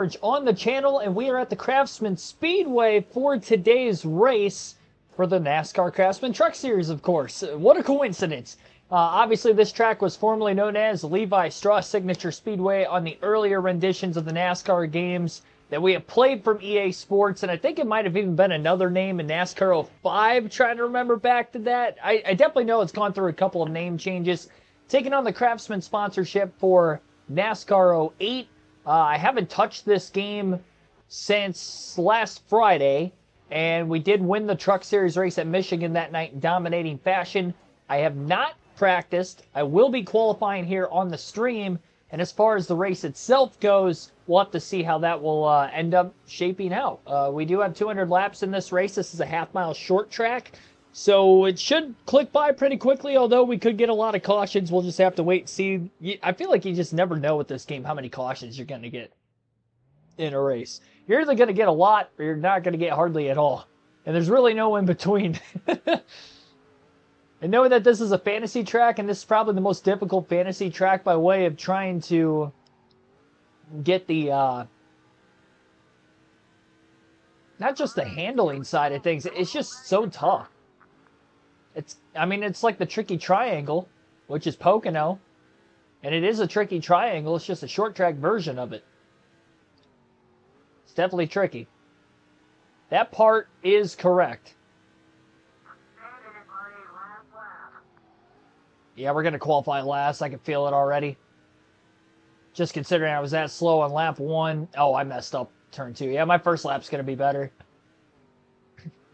On the channel, and we are at the Craftsman Speedway for today's race for the NASCAR Craftsman Truck Series, of course. What a coincidence. Obviously, this track was formerly known as Levi Strauss Signature Speedway on the earlier renditions of the NASCAR games that we have played from EA Sports, and I think it might have even been another name in NASCAR 05, trying to remember back to that. I definitely know it's gone through a couple of name changes. Taking on the Craftsman sponsorship for NASCAR 08. I haven't touched this game since last Friday, and we did win the Truck Series race at Michigan that night in dominating fashion. I have not practiced. I will be qualifying here on the stream, and as far as the race itself goes, we'll have to see how that will end up shaping out. We do have 200 laps in this race. This is a half-mile short track, so it should click by pretty quickly, although we could get a lot of cautions. We'll just have to wait and see. I feel like you just never know with this game how many cautions you're going to get in a race. You're either going to get a lot or you're not going to get hardly at all. And there's really no in between. And knowing that this is a fantasy track, and this is probably the most difficult fantasy track by way of trying to get the, not just the handling side of things, it's just so tough. It's like the tricky triangle, which is Pocono, and it is a tricky triangle. It's just a short track version of it. It's definitely tricky. That part is correct. Yeah, we're going to qualify last. I can feel it already. Just considering I was that slow on lap 1. Oh, I messed up turn 2. Yeah, my first lap's going to be better.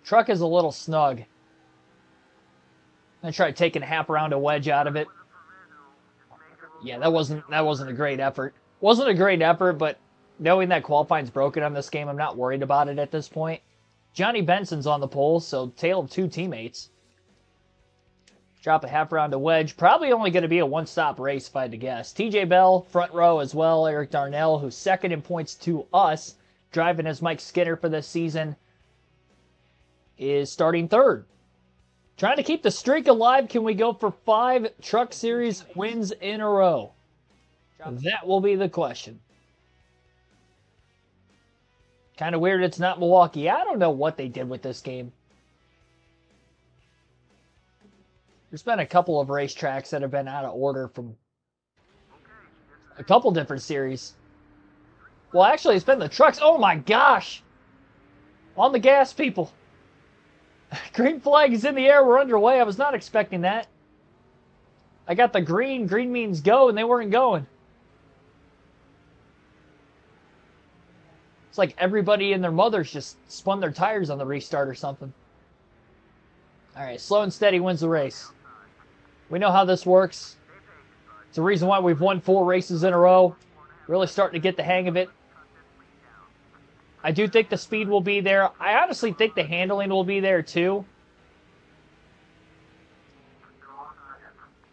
Truck is a little snug. I tried taking a half around a wedge out of it. Yeah, that wasn't a great effort. Wasn't a great effort, but knowing that qualifying's broken on this game, I'm not worried about it at this point. Johnny Benson's on the pole, so tale of two teammates. Drop a half around a wedge. Probably only going to be a one-stop race if I had to guess. TJ Bell, front row as well. Eric Darnell, who's second in points to us, driving as Mike Skinner for this season, is starting third. Trying to keep the streak alive. Can we go for 5 Truck Series wins in a row? That will be the question. Kind of weird it's not Milwaukee. I don't know what they did with this game. There's been a couple of racetracks that have been out of order from a couple different series. Well, actually, it's been the trucks. Oh my gosh! On the gas, people. Green flag is in the air. We're underway. I was not expecting that. I got the green. Green means go, and they weren't going. It's like everybody and their mothers just spun their tires on the restart or something. All right, slow and steady wins the race. We know how this works. It's the reason why we've won 4 races in a row. Really starting to get the hang of it. I do think the speed will be there. I honestly think the handling will be there too.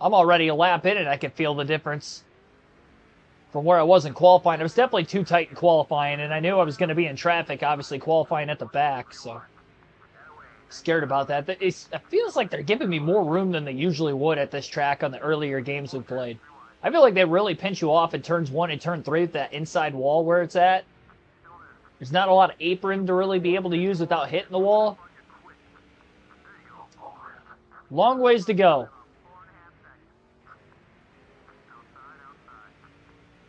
I'm already a lap in and I can feel the difference from where I was in qualifying. It was definitely too tight in qualifying, and I knew I was going to be in traffic, obviously qualifying at the back, so scared about that. It feels like they're giving me more room than they usually would at this track on the earlier games we've played. I feel like they really pinch you off in turns 1 and turn 3 with that inside wall where it's at. There's not a lot of apron to really be able to use without hitting the wall. Long ways to go.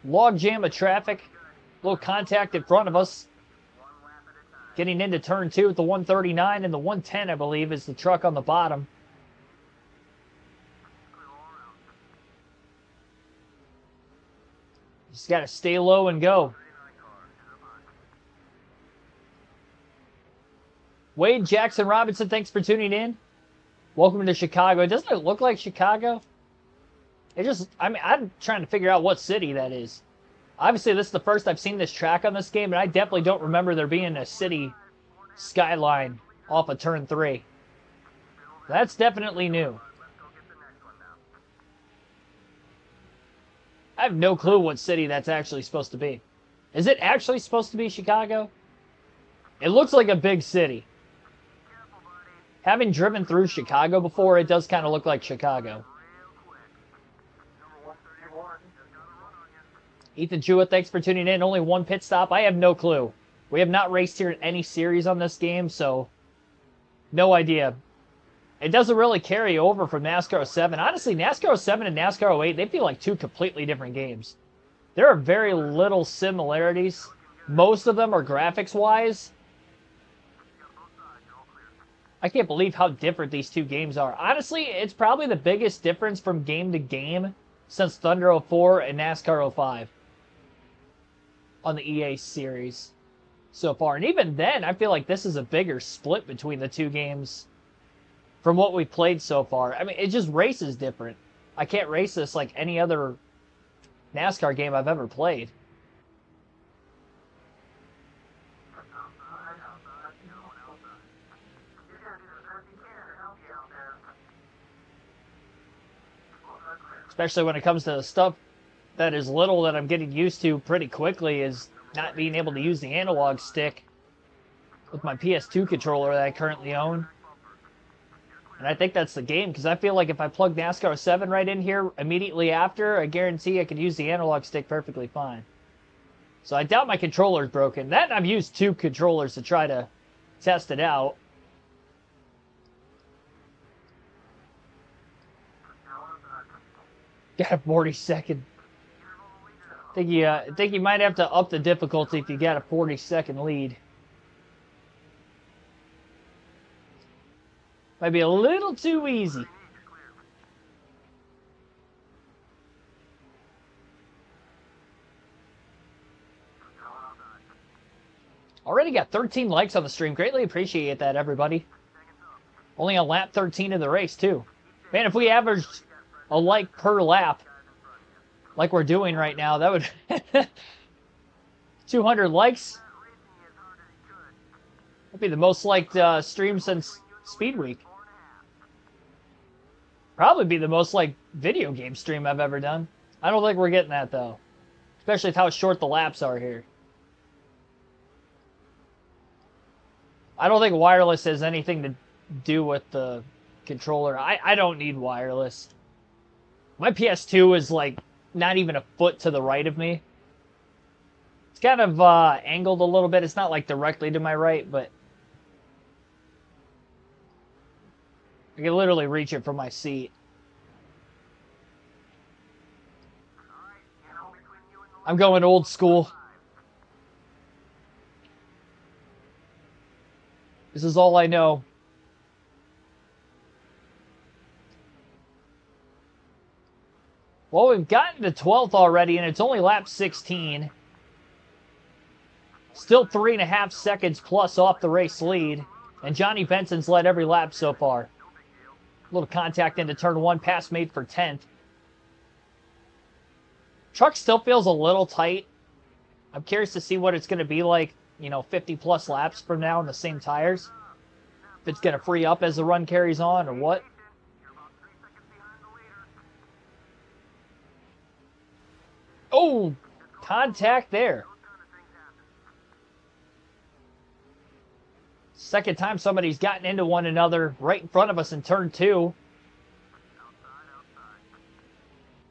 Log jam of traffic. A little contact in front of us. Getting into turn 2 at the 139 and the 110, I believe, is the truck on the bottom. Just got to stay low and go. Wade Jackson Robinson, thanks for tuning in. Welcome to Chicago. Doesn't it look like Chicago? I'm trying to figure out what city that is. Obviously, this is the first I've seen this track on this game, and I definitely don't remember there being a city skyline off of turn 3. That's definitely new. I have no clue what city that's actually supposed to be. Is it actually supposed to be Chicago? It looks like a big city. Having driven through Chicago before, it does kind of look like Chicago. Ethan Jewett, thanks for tuning in. Only one pit stop. I have no clue. We have not raced here in any series on this game, so no idea. It doesn't really carry over from NASCAR 07. Honestly, NASCAR 07 and NASCAR 08, they feel like two completely different games. There are very little similarities. Most of them are graphics-wise. I can't believe how different these two games are. Honestly, it's probably the biggest difference from game to game since Thunder 04 and NASCAR 05 on the EA series so far. And even then, I feel like this is a bigger split between the two games from what we've played so far. I mean, it just races different. I can't race this like any other NASCAR game I've ever played. Especially when it comes to stuff that is little that I'm getting used to pretty quickly, is not being able to use the analog stick with my PS2 controller that I currently own. And I think that's the game, because I feel like if I plug NASCAR 7 right in here immediately after, I guarantee I could use the analog stick perfectly fine. So I doubt my controller's broken. That, I've used two controllers to try to test it out. Got a 40-second. I think you might have to up the difficulty if you got a 40-second lead. Might be a little too easy. Already got 13 likes on the stream. Greatly appreciate that, everybody. Only on lap 13 of the race, too. Man, if we averaged a like per lap, like we're doing right now, that would 200 likes. That'd be the most liked stream since Speed Week. Probably be the most liked video game stream I've ever done. I don't think we're getting that, though. Especially with how short the laps are here. I don't think wireless has anything to do with the controller. I don't need wireless. My PS2 is like not even a foot to the right of me. It's kind of angled a little bit. It's not like directly to my right, but I can literally reach it from my seat. I'm going old school. This is all I know. Well, we've gotten to 12th already, and it's only lap 16. Still 3.5 seconds plus off the race lead. And Johnny Benson's led every lap so far. A little contact into turn 1, pass made for 10th. Truck still feels a little tight. I'm curious to see what it's going to be like, 50 plus laps from now on the same tires. If it's going to free up as the run carries on or what. Oh, contact there. Second time somebody's gotten into one another right in front of us in turn 2.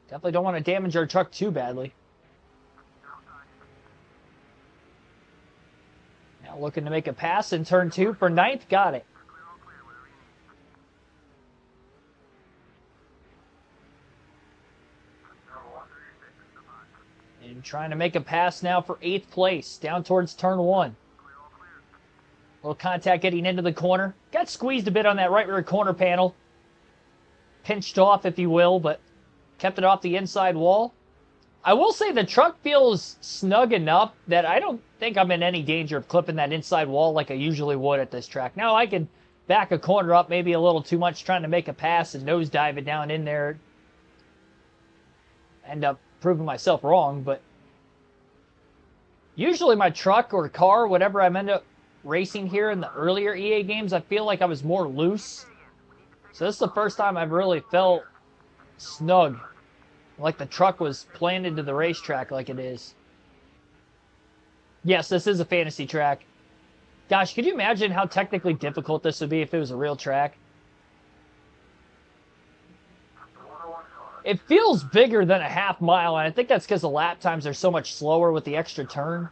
Definitely don't want to damage our truck too badly. Now looking to make a pass in turn 2 for 9th. Got it. And trying to make a pass now for 8th place, down towards turn 1. Little contact getting into the corner. Got squeezed a bit on that right rear corner panel. Pinched off, if you will, but kept it off the inside wall. I will say the truck feels snug enough that I don't think I'm in any danger of clipping that inside wall like I usually would at this track. Now I can back a corner up maybe a little too much trying to make a pass and nosedive it down in there. End up proving myself wrong, but usually my truck or car, whatever I'm end up racing here in the earlier EA games, I feel like I was more loose. So this is the first time I've really felt snug, like the truck was planted to the racetrack like it is. Yes, this is a fantasy track. Gosh, could you imagine how technically difficult this would be if it was a real track? It feels bigger than a half mile, and I think that's because the lap times are so much slower with the extra turn.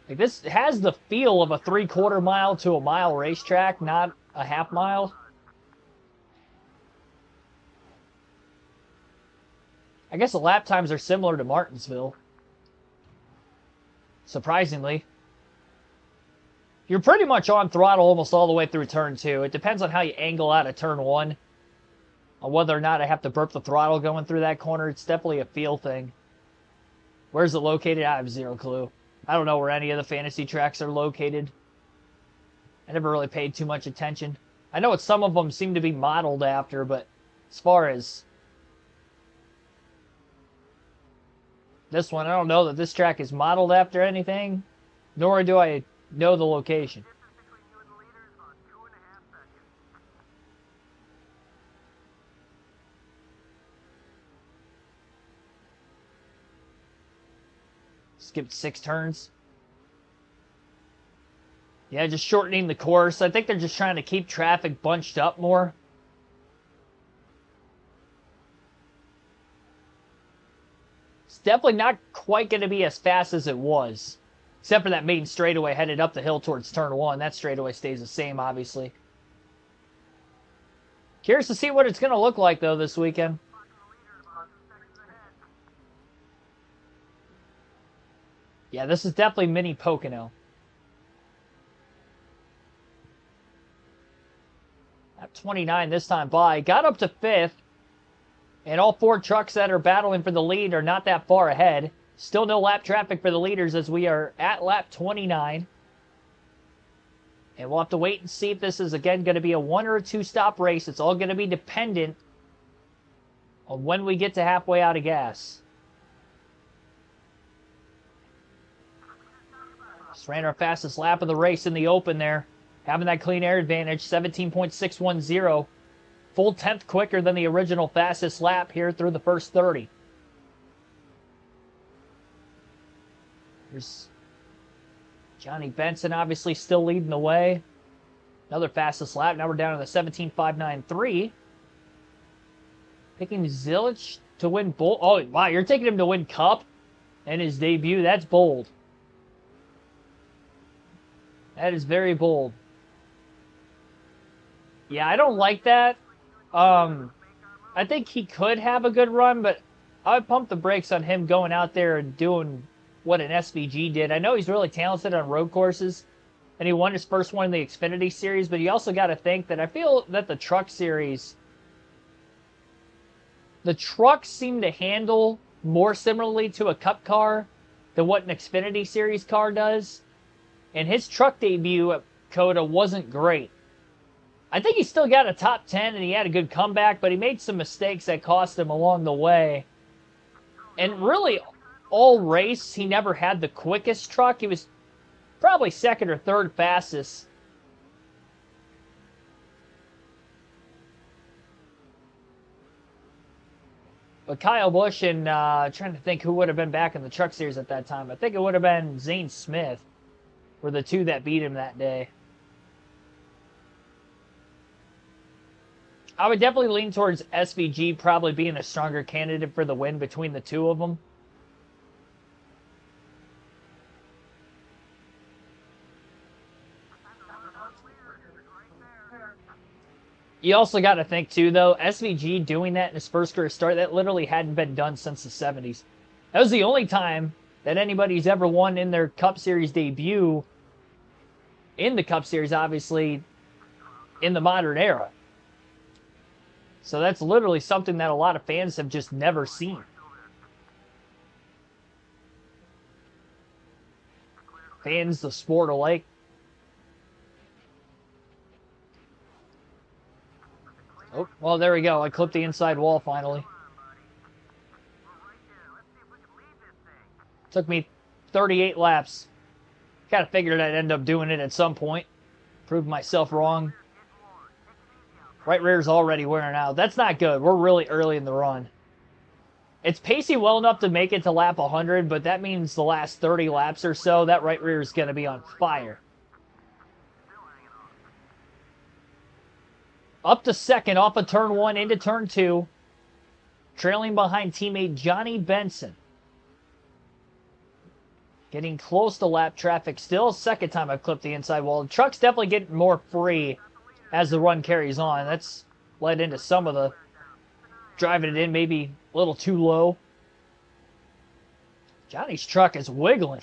Like, this has the feel of a 3/4 mile to a mile racetrack, not a half mile. I guess the lap times are similar to Martinsville. Surprisingly. You're pretty much on throttle almost all the way through turn 2. It depends on how you angle out of turn 1. On whether or not I have to burp the throttle going through that corner. It's definitely a feel thing. Where's it located? I have zero clue. I don't know where any of the fantasy tracks are located. I never really paid too much attention. I know what some of them seem to be modeled after, but as far as this one, I don't know that this track is modeled after anything, nor do I know the location. Skipped 6 turns. Yeah, just shortening the course. I think they're just trying to keep traffic bunched up more. It's definitely not quite going to be as fast as it was. Except for that main straightaway headed up the hill towards turn 1. That straightaway stays the same, obviously. Curious to see what it's going to look like, though, this weekend. Yeah, this is definitely mini Pocono. At 29 this time by. Got up to 5th. And all 4 trucks that are battling for the lead are not that far ahead. Still no lap traffic for the leaders as we are at lap 29. And we'll have to wait and see if this is, again, going to be a 1 or a 2 stop race. It's all going to be dependent on when we get to halfway out of gas. Just ran our fastest lap of the race in the open there. Having that clean air advantage, 17.610. Full 10th quicker than the original fastest lap here through the first 30. There's Johnny Benson obviously still leading the way. Another fastest lap. Now we're down to the 17.593. Picking Zilich to win bold. Oh, wow, you're taking him to win Cup in his debut. That's bold. That is very bold. Yeah, I don't like that. I think he could have a good run, but I would pump the brakes on him going out there and doing what an SVG did. I know he's really talented on road courses, and he won his first one in the Xfinity Series, but you also got to think that I feel that the Truck Series, the trucks seem to handle more similarly to a Cup car than what an Xfinity Series car does. And his truck debut at COTA wasn't great. I think he still got a top 10 and he had a good comeback, but he made some mistakes that cost him along the way. And really, all race, he never had the quickest truck. He was probably second or third fastest. But Kyle Busch and trying to think who would have been back in the Truck Series at that time. I think it would have been Zane Smith were the two that beat him that day. I would definitely lean towards SVG probably being a stronger candidate for the win between the two of them. You also got to think, too, though, SVG doing that in his first career start, that literally hadn't been done since the 70s. That was the only time that anybody's ever won in their Cup Series debut, in the Cup Series, obviously, in the modern era. So that's literally something that a lot of fans have just never seen. Fans, the sport alike. Oh, well, there we go. I clipped the inside wall finally. Took me 38 laps. Kind of figured I'd end up doing it at some point. Proved myself wrong. Right rear's already wearing out. That's not good. We're really early in the run. It's pacey well enough to make it to lap 100, but that means the last 30 laps or so, that right rear is going to be on fire. Up to second off of turn 1 into turn 2. Trailing behind teammate Johnny Benson. Getting close to lap traffic still. Second time I've clipped the inside wall. The truck's definitely getting more free as the run carries on. That's led into some of the driving it in maybe a little too low. Johnny's truck is wiggling.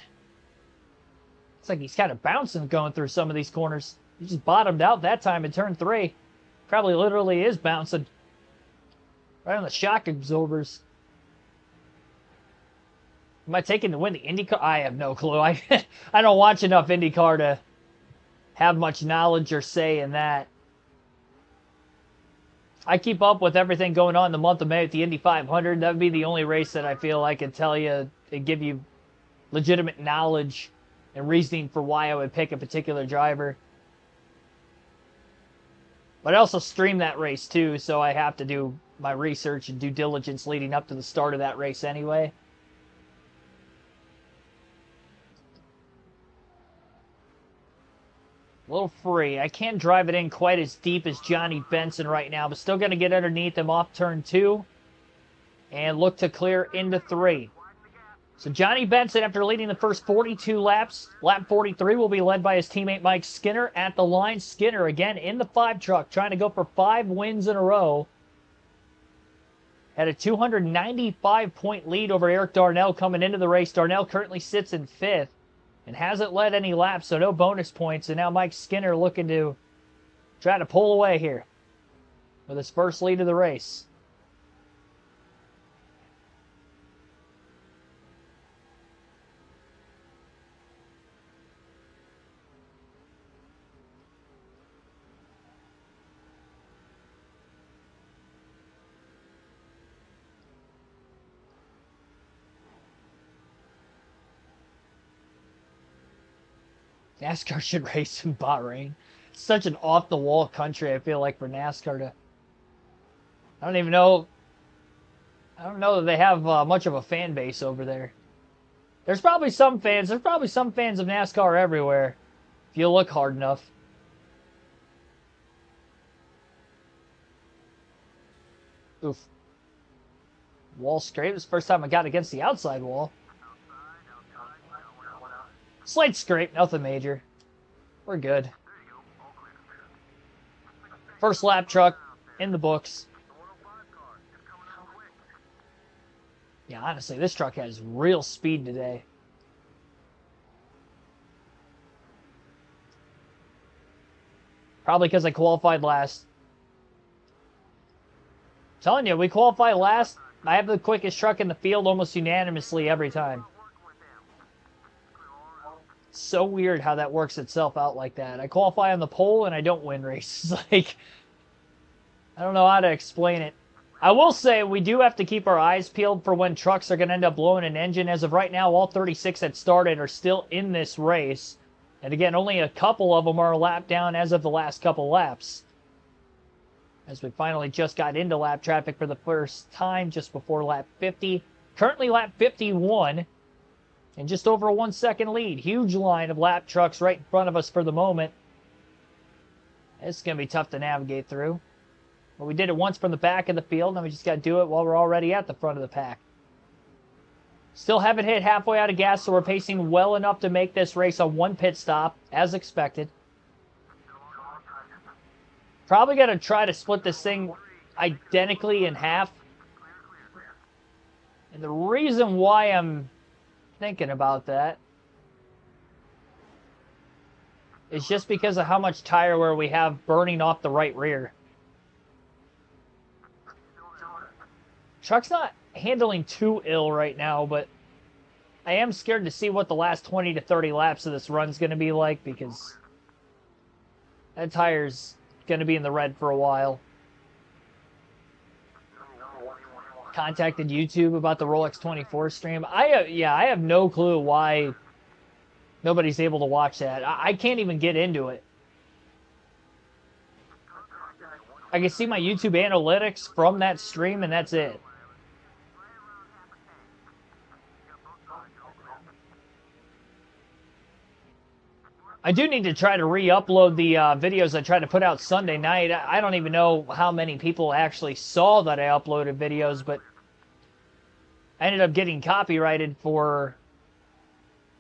It's like he's kind of bouncing going through some of these corners. He just bottomed out that time in turn 3. Probably literally is bouncing right on the shock absorbers. Am I taking to win the IndyCar? I have no clue. I don't watch enough IndyCar to have much knowledge or say in that. I keep up with everything going on in the month of May at the Indy 500. That would be the only race that I feel I could tell you and give you legitimate knowledge and reasoning for why I would pick a particular driver. But I also stream that race too, so I have to do my research and due diligence leading up to the start of that race anyway. A little free. I can't drive it in quite as deep as Johnny Benson right now, but still going to get underneath him off turn 2 and look to clear into 3. So Johnny Benson, after leading the first 42 laps, lap 43 will be led by his teammate Mike Skinner at the line. Skinner again in the 5 truck, trying to go for 5 wins in a row. Had a 295-point lead over Eric Darnell coming into the race. Darnell currently sits in 5th and hasn't led any laps, so no bonus points. And now Mike Skinner looking to try to pull away here with his first lead of the race. NASCAR should race in Bahrain. It's such an off-the-wall country, I feel like, for NASCAR to... I don't know that they have much of a fan base over there. There's probably some fans. There's probably some fans of NASCAR everywhere, if you look hard enough. Oof. Wall scrape. It was the first time I got against the outside wall. Slight scrape, nothing major. We're good. First lap truck in the books. Yeah, honestly, this truck has real speed today. Probably because I qualified last. I'm telling you, we qualify last. I have the quickest truck in the field almost unanimously every time. So weird how that works itself out like that. I qualify on the pole and I don't win races. Like, I don't know how to explain it. I will say we do have to keep our eyes peeled for when trucks are going to end up blowing an engine. As of right now, all 36 that started are still in this race. And again, only a couple of them are a lap down as of the last couple laps. As we finally just got into lap traffic for the first time just before lap 50. Currently lap 51. And just over a 1 second lead. Huge line of lap trucks right in front of us for the moment. It's going to be tough to navigate through. But we did it once from the back of the field. Now we just got to do it while we're already at the front of the pack. Still haven't hit halfway out of gas, so we're pacing well enough to make this race on 1 pit stop, as expected. Probably going to try to split this thing identically in half. And the reason why I'm thinking about that is just because of how much tire wear we have burning off the right rear. Truck's not handling too ill right now, but I am scared to see what the last 20 to 30 laps of this run's going to be like, because that tire's going to be in the red for a while. Contacted YouTube about the Rolex 24 stream. I have no clue why nobody's able to watch that. I can't even get into it. I can see my YouTube analytics from that stream, and that's it. I do need to try to re-upload the videos I tried to put out Sunday night. I don't even know how many people actually saw that I uploaded videos, but I ended up getting copyrighted for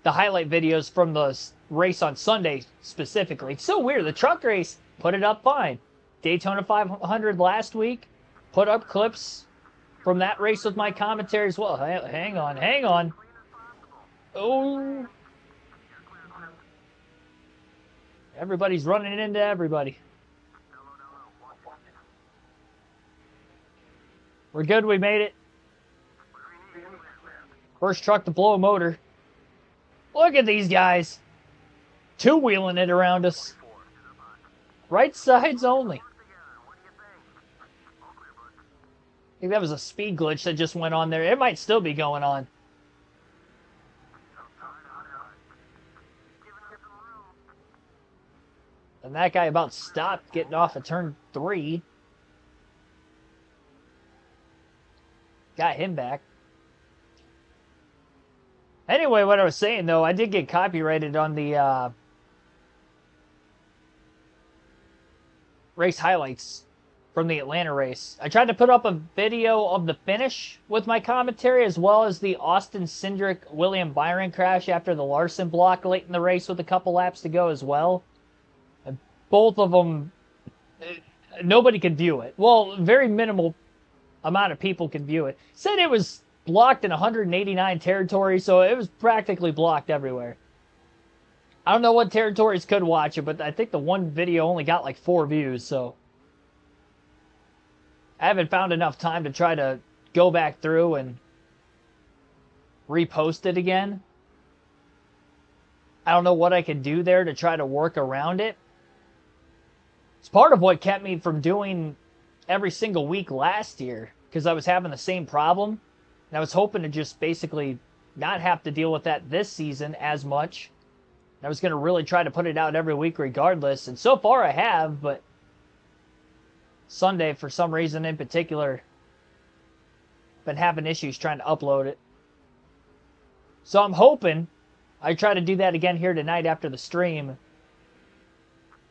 the highlight videos from the race on Sunday specifically. It's so weird. The truck race, put it up fine. Daytona 500 last week, put up clips from that race with my commentary as well. Hang on, hang on. Oh. Everybody's running into everybody. We're good, we made it. First truck to blow a motor. Look at these guys. Two-wheeling it around us. Right sides only. I think that was a speed glitch that just went on there. It might still be going on. And that guy about stopped getting off of turn 3. Got him back. Anyway, what I was saying, though, I did get copyrighted on the race highlights from the Atlanta race. I tried to put up a video of the finish with my commentary, as well as the Austin Cindric-William Byron crash after the Larson block late in the race with a couple laps to go as well. And both of them, nobody could view it. Well, very minimal amount of people can view it. Said it was blocked in 189 territories, so it was practically blocked everywhere. I don't know what territories could watch it, but I think the one video only got like 4 views, so I haven't found enough time to try to go back through and repost it again. I don't know what I can do there to try to work around it. It's part of what kept me from doing every single week last year, because I was having the same problem. And I was hoping to just basically not have to deal with that this season as much. I was going to really try to put it out every week regardless. And so far I have, but Sunday, for some reason in particular, been having issues trying to upload it. So I'm hoping I try to do that again here tonight after the stream.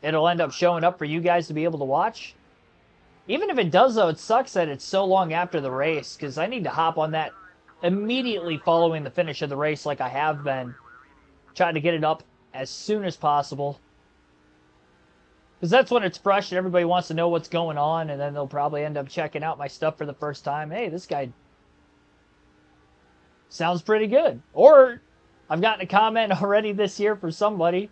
It'll end up showing up for you guys to be able to watch. Even if it does, though, it sucks that it's so long after the race, because I need to hop on that immediately following the finish of the race like I have been. Trying to get it up as soon as possible. Because that's when it's fresh and everybody wants to know what's going on, and then they'll probably end up checking out my stuff for the first time. Hey, this guy sounds pretty good. Or I've gotten a comment already this year from somebody.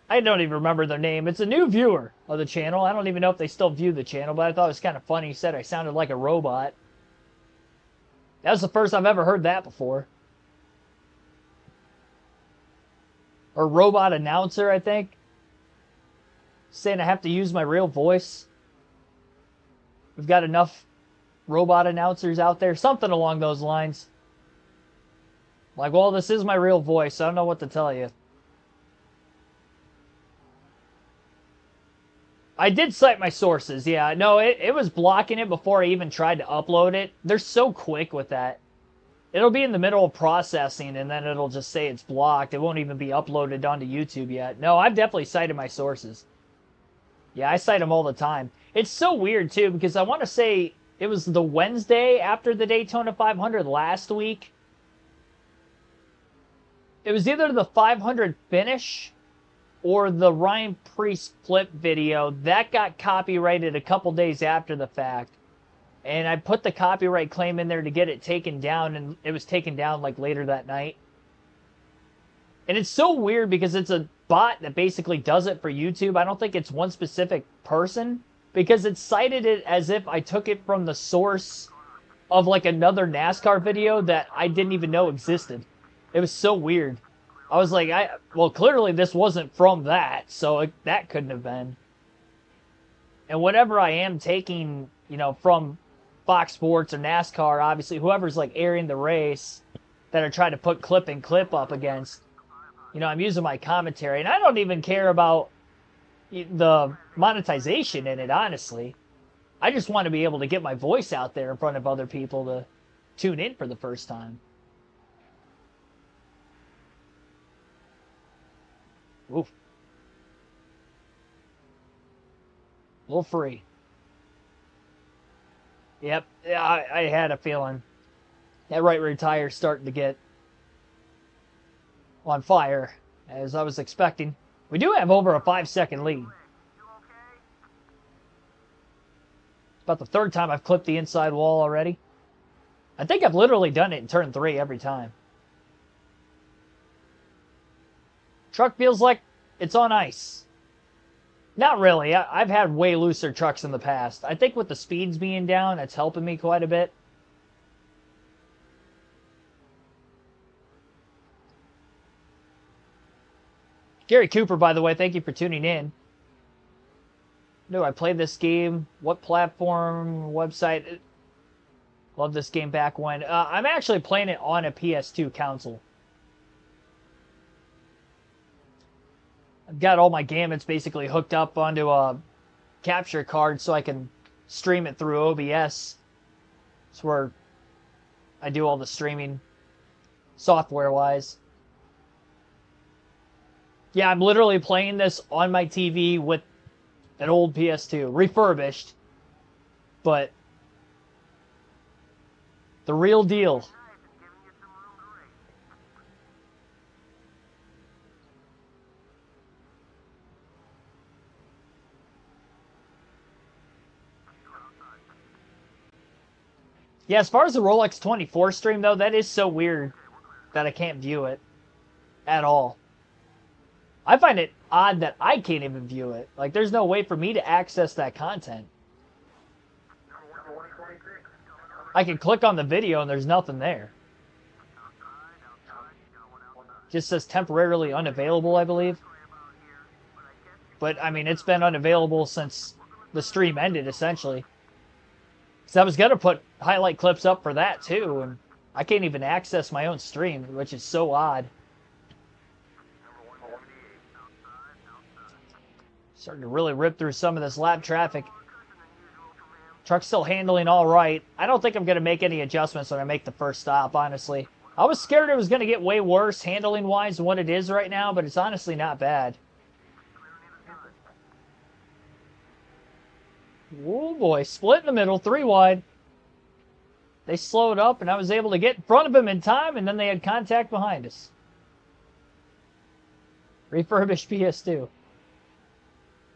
I don't even remember their name. It's a new viewer of the channel. I don't even know if they still view the channel, but I thought it was kind of funny. He said I sounded like a robot. That was the first I've ever heard that before. Or robot announcer, I think. Saying I have to use my real voice. We've got enough robot announcers out there. Something along those lines. Like, well, this is my real voice. I don't know what to tell you. I did cite my sources, yeah. No, it was blocking it before I even tried to upload it. They're so quick with that. It'll be in the middle of processing, and then it'll just say it's blocked. It won't even be uploaded onto YouTube yet. No, I've definitely cited my sources. Yeah, I cite them all the time. It's so weird, too, because I want to say it was the Wednesday after the Daytona 500 last week. It was either the 500 finish or the Ryan Preece flip video. That got copyrighted a couple days after the fact. And I put the copyright claim in there to get it taken down, and it was taken down like later that night. And it's so weird because it's a bot that basically does it for YouTube. I don't think it's one specific person, because it cited it as if I took it from the source of like another NASCAR video that I didn't even know existed. It was so weird. I was like, well, clearly this wasn't from that, so that couldn't have been. And whatever I am taking, you know, from Fox Sports or NASCAR, obviously, whoever's like airing the race that are trying to put clip and clip up against, you know, I'm using my commentary, and I don't even care about the monetization in it, honestly. I just want to be able to get my voice out there in front of other people to tune in for the first time. Oof. A little free. Yep, yeah, I had a feeling. That right rear tire's starting to get on fire, as I was expecting. We do have over a 5-second lead. About the third time I've clipped the inside wall already. I think I've literally done it in turn 3 every time. Truck feels like it's on ice. Not really. I've had way looser trucks in the past. I think with the speeds being down, that's helping me quite a bit. Gary Cooper, by the way, thank you for tuning in. No, I played this game. What platform, website? Love this game back when. I'm actually playing it on a PS2 console. I've got all my gamuts basically hooked up onto a capture card so I can stream it through OBS. It's where I do all the streaming software-wise. Yeah, I'm literally playing this on my TV with an old PS2, refurbished, but the real deal. Yeah, as far as the Rolex 24 stream, though, that is so weird that I can't view it at all. I find it odd that I can't even view it. Like, there's no way for me to access that content. I can click on the video and there's nothing there. Just says temporarily unavailable, I believe. But, I mean, it's been unavailable since the stream ended, essentially. So I was going to put highlight clips up for that, too. And I can't even access my own stream, which is so odd. Starting to really rip through some of this lap traffic. Truck's still handling all right. I don't think I'm going to make any adjustments when I make the first stop, honestly. I was scared it was going to get way worse handling-wise than what it is right now, but it's honestly not bad. Oh boy, split in the middle, 3 wide. They slowed up, and I was able to get in front of him in time, and then they had contact behind us. Refurbished PS2.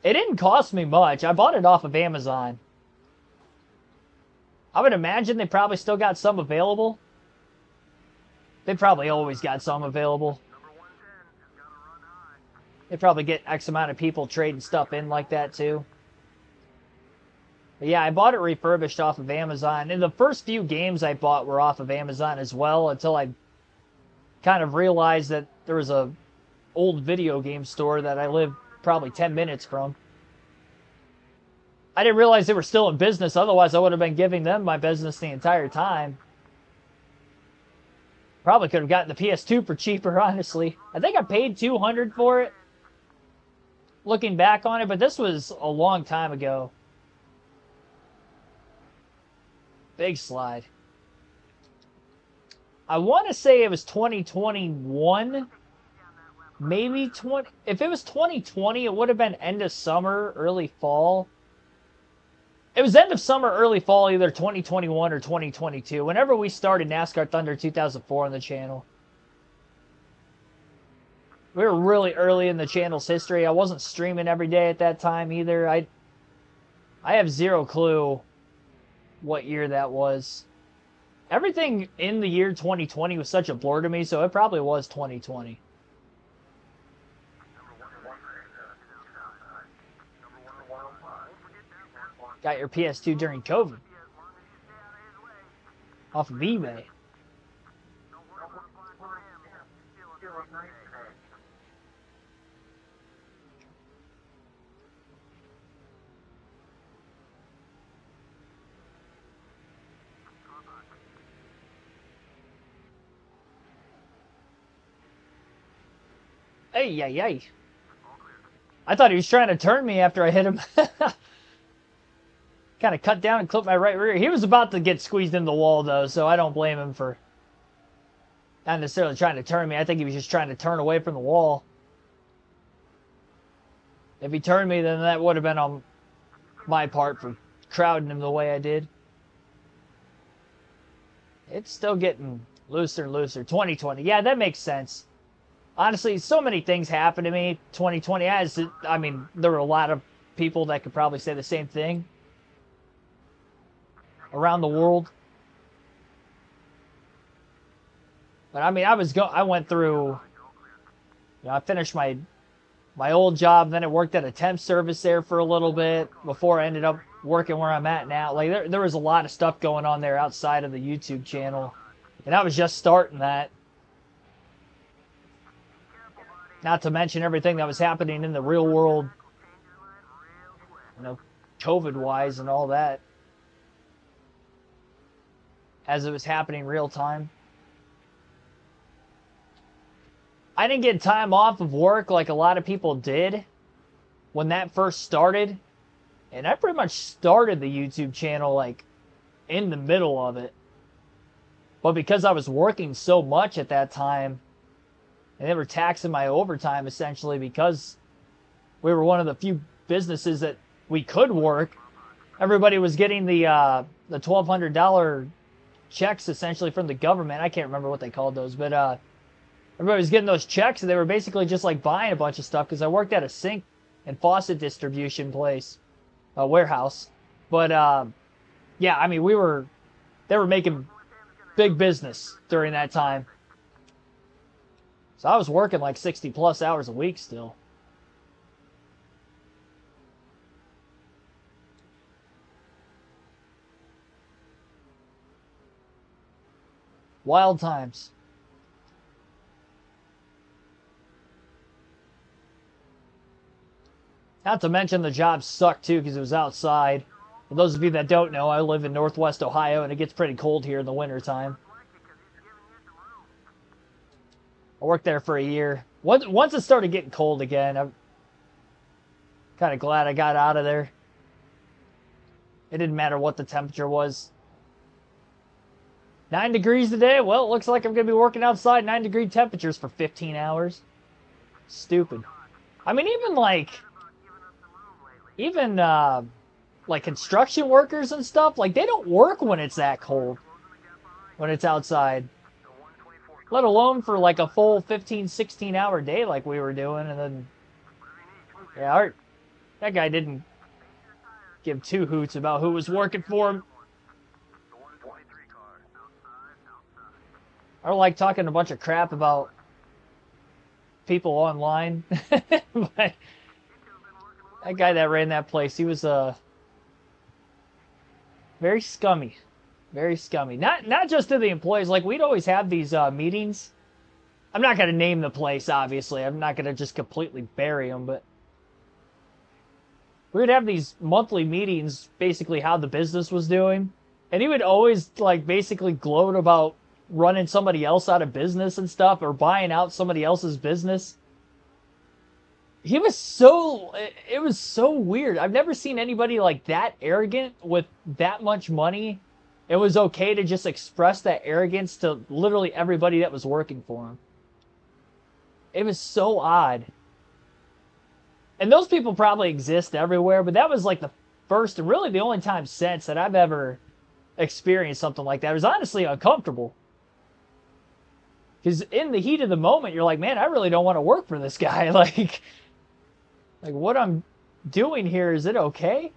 It didn't cost me much. I bought it off of Amazon. I would imagine they probably still got some available. They probably always got some available. They probably get X amount of people trading stuff in like that too. But yeah, I bought it refurbished off of Amazon. And the first few games I bought were off of Amazon as well, until I kind of realized that there was a old video game store that I live probably 10 minutes from. I didn't realize they were still in business, otherwise I would have been giving them my business the entire time. Probably could have gotten the PS2 for cheaper, honestly. I think I paid $200 for it, looking back on it, but this was a long time ago. Big slide. I want to say it was 2021. Maybe 20. If it was 2020, it would have been end of summer, early fall. It was end of summer, early fall, either 2021 or 2022. Whenever we started NASCAR Thunder 2004 on the channel. We were really early in the channel's history. I wasn't streaming every day at that time either. I have zero clue what year that was. Everything in the year 2020 was such a blur to me, so it probably was 2020. Got your PS2 during COVID. Off of eBay. Hey, yay, yay. I thought he was trying to turn me after I hit him. Kind of cut down and clipped my right rear. He was about to get squeezed into the wall, though, so I don't blame him for not necessarily trying to turn me. I think he was just trying to turn away from the wall. If he turned me, then that would have been on my part for crowding him the way I did. It's still getting looser and looser. 2020. Yeah, that makes sense. Honestly, so many things happened to me. 2020. I mean, there were a lot of people that could probably say the same thing around the world. But I mean, I went through, I finished my old job, then I worked at a temp service there for a little bit before I ended up working where I'm at now. Like there was a lot of stuff going on there outside of the YouTube channel, and I was just starting that. Not to mention everything that was happening in the real world, COVID-wise and all that, as it was happening real time. I didn't get time off of work like a lot of people did when that first started. And I pretty much started the YouTube channel like in the middle of it. But because I was working so much at that time, and they were taxing my overtime essentially because we were one of the few businesses that we could work, everybody was getting the $1,200 checks essentially from the government. I can't remember what they called those, but everybody was getting those checks, and they were basically just like buying a bunch of stuff because I worked at a sink and faucet distribution place, a warehouse. But yeah, I mean, they were making big business during that time. So I was working like 60 plus hours a week still. Wild times. Not to mention the job sucked too because it was outside. For those of you that don't know, I live in Northwest Ohio and it gets pretty cold here in the wintertime. I worked there for a year. Once it started getting cold again, I'm kind of glad I got out of there. It didn't matter what the temperature was. 9 degrees today? Well, it looks like I'm going to be working outside 9-degree temperatures for 15 hours. Stupid. I mean, even like construction workers and stuff, like they don't work when it's that cold, when it's outside. Let alone for like a full 15, 16 hour day like we were doing. And then, yeah, that guy didn't give two hoots about who was working for him. I don't like talking a bunch of crap about people online. But that guy that ran that place, he was very scummy. Very scummy. Not just to the employees. Like, we'd always have these meetings. I'm not going to name the place, obviously. I'm not going to just completely bury them, but we would have these monthly meetings, basically how the business was doing. And he would always, like, basically gloat about running somebody else out of business and stuff, or buying out somebody else's business. It was so weird. I've never seen anybody like that arrogant with that much money. It was okay to just express that arrogance to literally everybody that was working for him. It was so odd. And those people probably exist everywhere, but that was like the first and really the only time since that I've ever experienced something like that. It was honestly uncomfortable. Because in the heat of the moment, you're like, man, I really don't want to work for this guy. Like what I'm doing here, is it okay?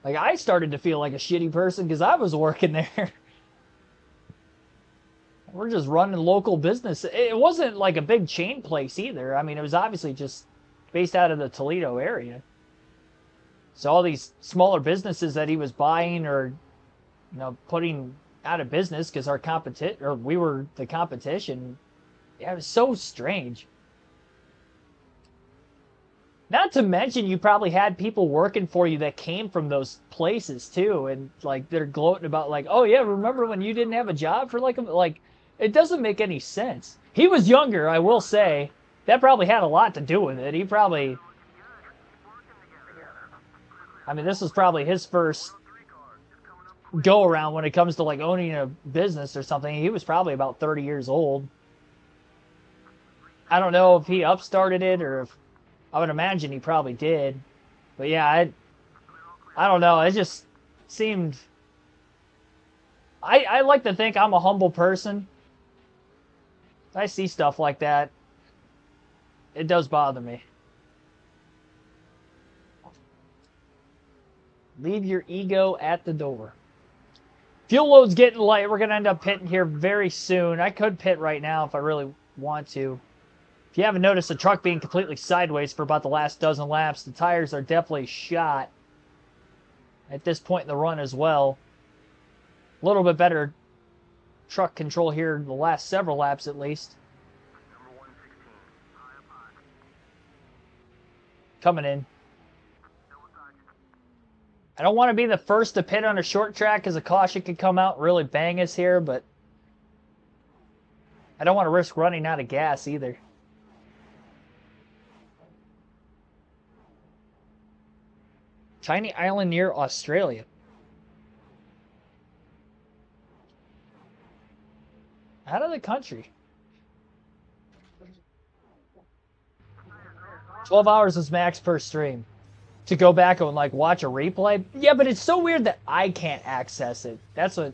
Like, I started to feel like a shitty person because I was working there. We're just running local business. It wasn't like a big chain place either. I mean, it was obviously just based out of the Toledo area. So all these smaller businesses that he was buying or, putting out of business because we were the competition. Yeah, it was so strange. Not to mention, you probably had people working for you that came from those places too, and like they're gloating about like, oh yeah, remember when you didn't have a job for like it doesn't make any sense. He was younger, I will say. That probably had a lot to do with it. This was probably his first go around when it comes to like owning a business or something. He was probably about 30 years old. I don't know if he upstarted it or if I would imagine he probably did. But yeah, I don't know. It just seemed... I like to think I'm a humble person. I see stuff like that. It does bother me. Leave your ego at the door. Fuel load's getting light. We're going to end up pitting here very soon. I could pit right now if I really want to. If you haven't noticed the truck being completely sideways for about the last dozen laps, the tires are definitely shot at this point in the run as well. A little bit better truck control here the last several laps at least. Coming in. I don't want to be the first to pit on a short track because a caution could come out and really bang us here, but I don't want to risk running out of gas either. Tiny island near Australia. Out of the country. 12 hours is max per stream. To go back and like watch a replay? Yeah, but it's so weird that I can't access it. That's what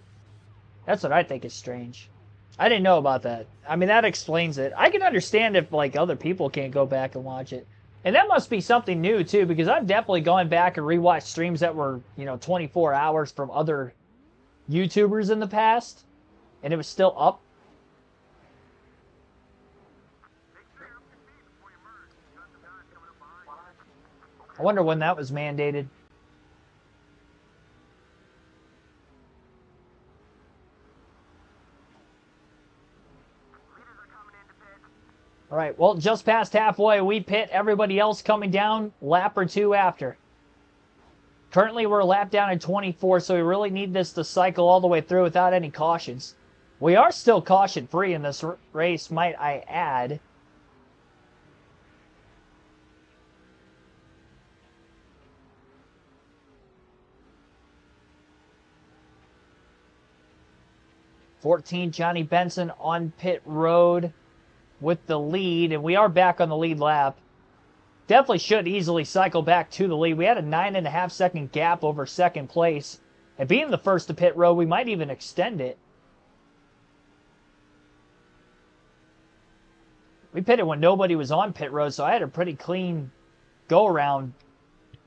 I think is strange. I didn't know about that. I mean, that explains it. I can understand if like other people can't go back and watch it. And that must be something new too, because I've definitely gone back and rewatched streams that were, 24 hours from other YouTubers in the past, and it was still up. I wonder when that was mandated. All right, well, just past halfway, we pit. Everybody else coming down, lap or two after. Currently, we're a lap down at 24, so we really need this to cycle all the way through without any cautions. We are still caution-free in this race, might I add. Johnny Benson on pit road with the lead, and we are back on the lead lap. Definitely should easily cycle back to the lead. We had a 9.5 second gap over second place, and being the first to pit road, we might even extend it. We pitted when nobody was on pit road, so I had a pretty clean go around.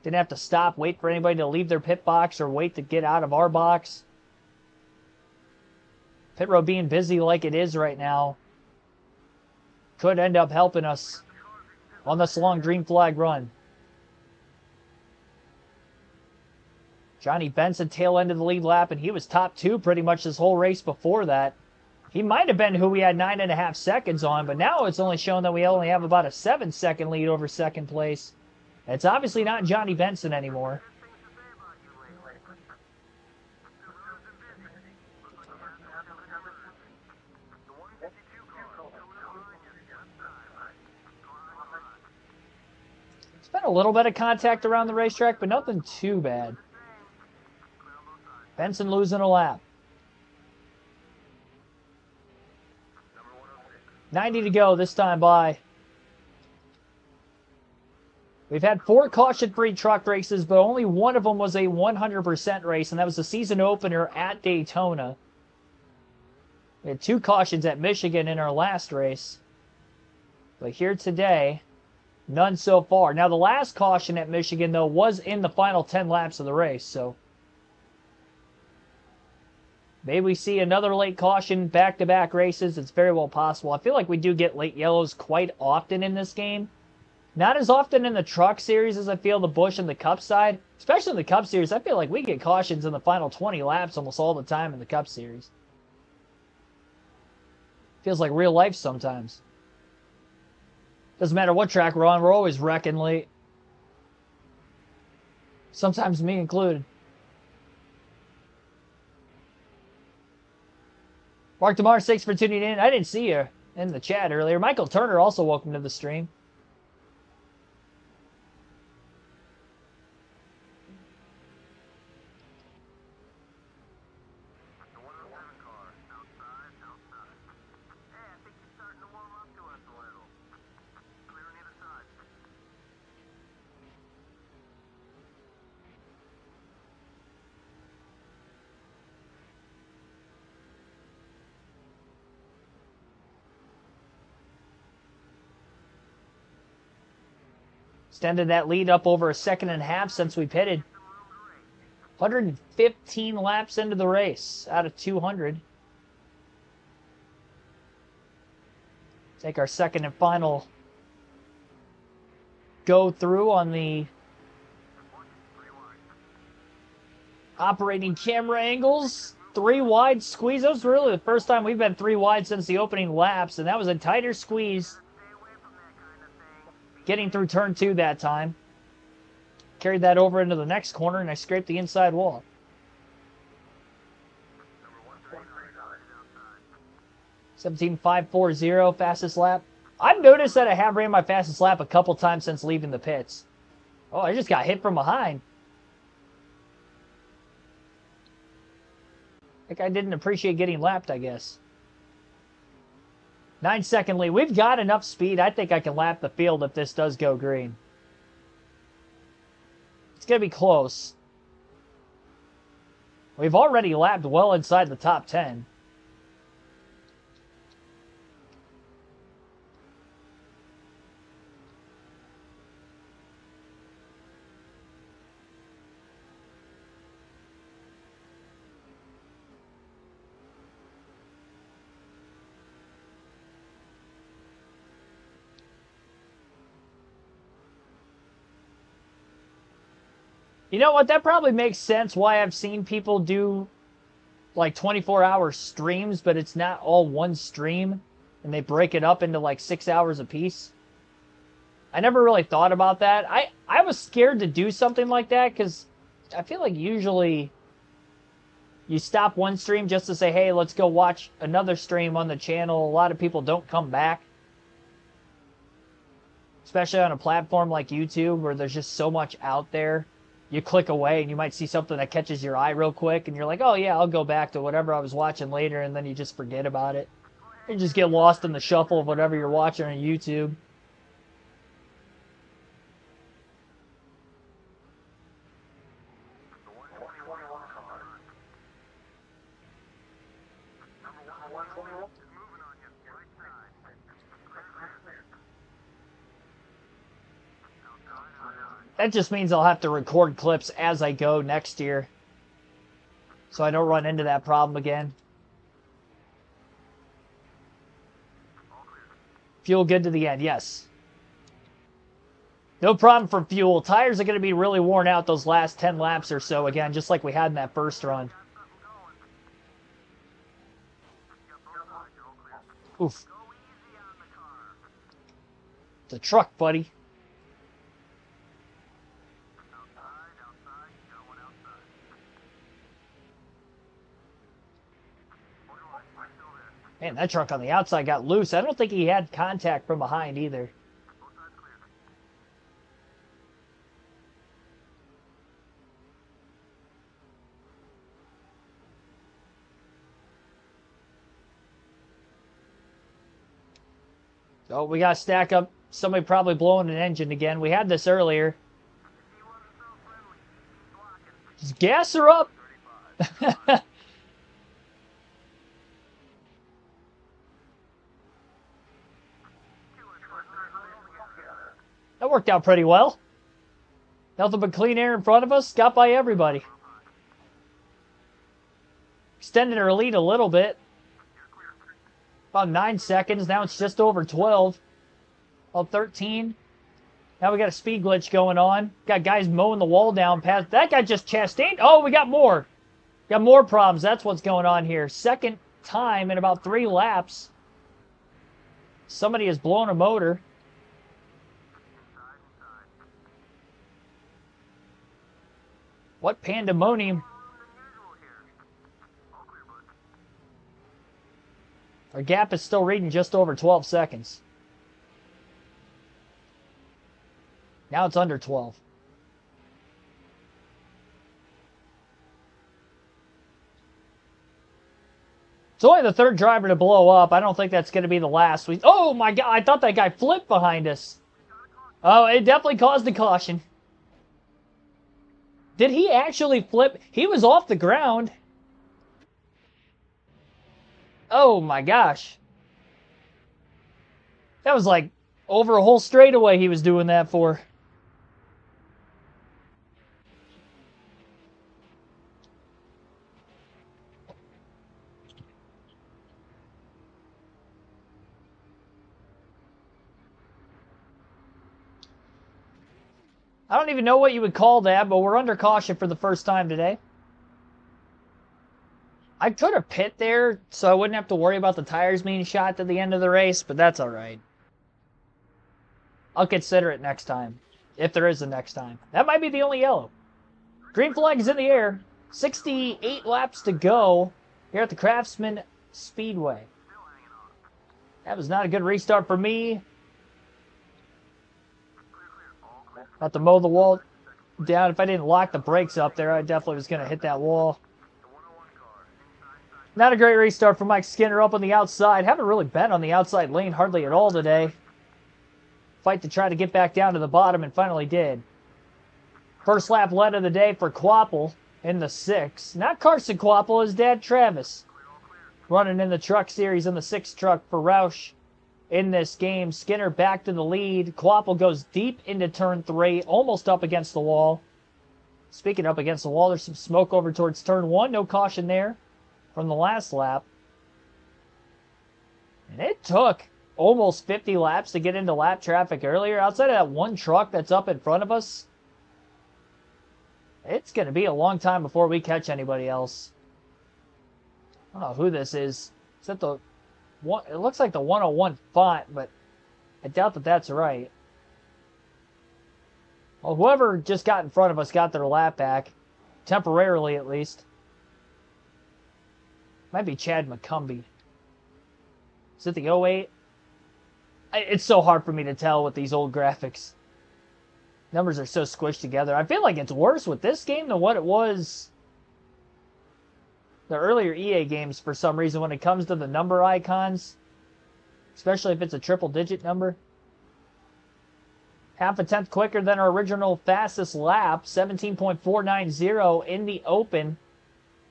Didn't have to stop, wait for anybody to leave their pit box or wait to get out of our box. Pit road being busy like it is right now could end up helping us on this long green flag run. Johnny Benson tail end of the lead lap, and he was top two pretty much this whole race before that. He might have been who we had 9.5 seconds on, but now it's only shown that we only have about a 7-second lead over second place. It's obviously not Johnny Benson anymore. Been a little bit of contact around the racetrack, but nothing too bad. Benson losing a lap. 90 to go this time by. We've had 4 caution-free truck races, but only one of them was a 100% race, and that was the season opener at Daytona. We had 2 cautions at Michigan in our last race. But here today, none so far. Now, the last caution at Michigan, though, was in the final 10 laps of the race, so maybe we see another late caution back-to-back races. It's very well possible. I feel like we do get late yellows quite often in this game. Not as often in the Truck Series as I feel the Busch and the Cup side. Especially in the Cup Series, I feel like we get cautions in the final 20 laps almost all the time in the Cup Series. Feels like real life sometimes. Doesn't matter what track we're on, we're always wrecking late. Sometimes me included. Mark DeMar, thanks for tuning in. I didn't see you in the chat earlier. Michael Turner, also welcome to the stream. Extended that lead up over a second and a half since we pitted. 115 laps into the race out of 200. Take our second and final go through on the operating camera angles. 3 wide squeeze. That was really the first time we've been 3 wide since the opening laps, and that was a tighter squeeze. Getting through turn 2 that time. Carried that over into the next corner, and I scraped the inside wall. (17.540) fastest lap. I've noticed that I have ran my fastest lap a couple times since leaving the pits. Oh, I just got hit from behind. Like I didn't appreciate getting lapped, I guess. 9-second lead. We've got enough speed. I think I can lap the field if this does go green. It's going to be close. We've already lapped well inside the top 10. You know what? That probably makes sense why I've seen people do like 24-hour streams, but it's not all one stream, and they break it up into like 6 hours apiece. I never really thought about that. I was scared to do something like that because I feel like usually you stop one stream just to say, hey, let's go watch another stream on the channel. A lot of people don't come back. Especially on a platform like YouTube where there's just so much out there. You click away and you might see something that catches your eye real quick and you're like, oh yeah, I'll go back to whatever I was watching later, and then you just forget about it. You just get lost in the shuffle of whatever you're watching on YouTube. That just means I'll have to record clips as I go next year, so I don't run into that problem again. Fuel good to the end, yes. No problem for fuel. Tires are going to be really worn out those last 10 laps or so, again, just like we had in that first run. Oof. It's a truck, buddy. Man, that truck on the outside got loose. I don't think he had contact from behind either. Oh, we got to stack up. Somebody probably blowing an engine again. We had this earlier. Just gas her up. That worked out pretty well. Nothing but clean air in front of us. Got by everybody. Extended our lead a little bit. About 9 seconds. Now it's just over 12. About 13. Now we got a speed glitch going on. Got guys mowing the wall down past. That guy just chastained. Oh, we got more. Got more problems. That's what's going on here. Second time in about 3 laps. Somebody has blown a motor. What pandemonium. Our gap is still reading just over 12 seconds. Now it's under 12. It's only the third driver to blow up. I don't think that's going to be the last. Oh my God, I thought that guy flipped behind us. Oh, it definitely caused a caution. Did he actually flip? He was off the ground. Oh my gosh. That was like over a whole straightaway he was doing that for. I don't even know what you would call that, but we're under caution for the first time today. I could have pit there, so I wouldn't have to worry about the tires being shot at the end of the race, but that's all right. I'll consider it next time, if there is a next time. That might be the only yellow. Green flag is in the air. 68 laps to go here at the Craftsman Speedway. That was not a good restart for me. Have to mow the wall down. If I didn't lock the brakes up there, I definitely was going to hit that wall. Not a great restart for Mike Skinner up on the outside. Haven't really been on the outside lane hardly at all today. Fight to try to get back down to the bottom and finally did. First lap led of the day for Quapple in the 6. Not Carson Quapple, his dad Travis. Running in the truck series in the 6 truck for Roush in this game. Skinner back to the lead. Quapple goes deep into turn 3, almost up against the wall. Speaking up against the wall, there's some smoke over towards turn 1. No caution there from the last lap. And it took almost 50 laps to get into lap traffic earlier. Outside of that one truck that's up in front of us, it's going to be a long time before we catch anybody else. I don't know who this is. Is that the one? It looks like the 101 font, but I doubt that that's right. Well, whoever just got in front of us got their lap back. Temporarily, at least. Might be Chad McCumbee. Is it the 08? It's so hard for me to tell with these old graphics. Numbers are so squished together. I feel like it's worse with this game than what it was the earlier EA games for some reason when it comes to the number icons. Especially if it's a triple-digit number. Half a tenth quicker than our original fastest lap. 17.490 in the open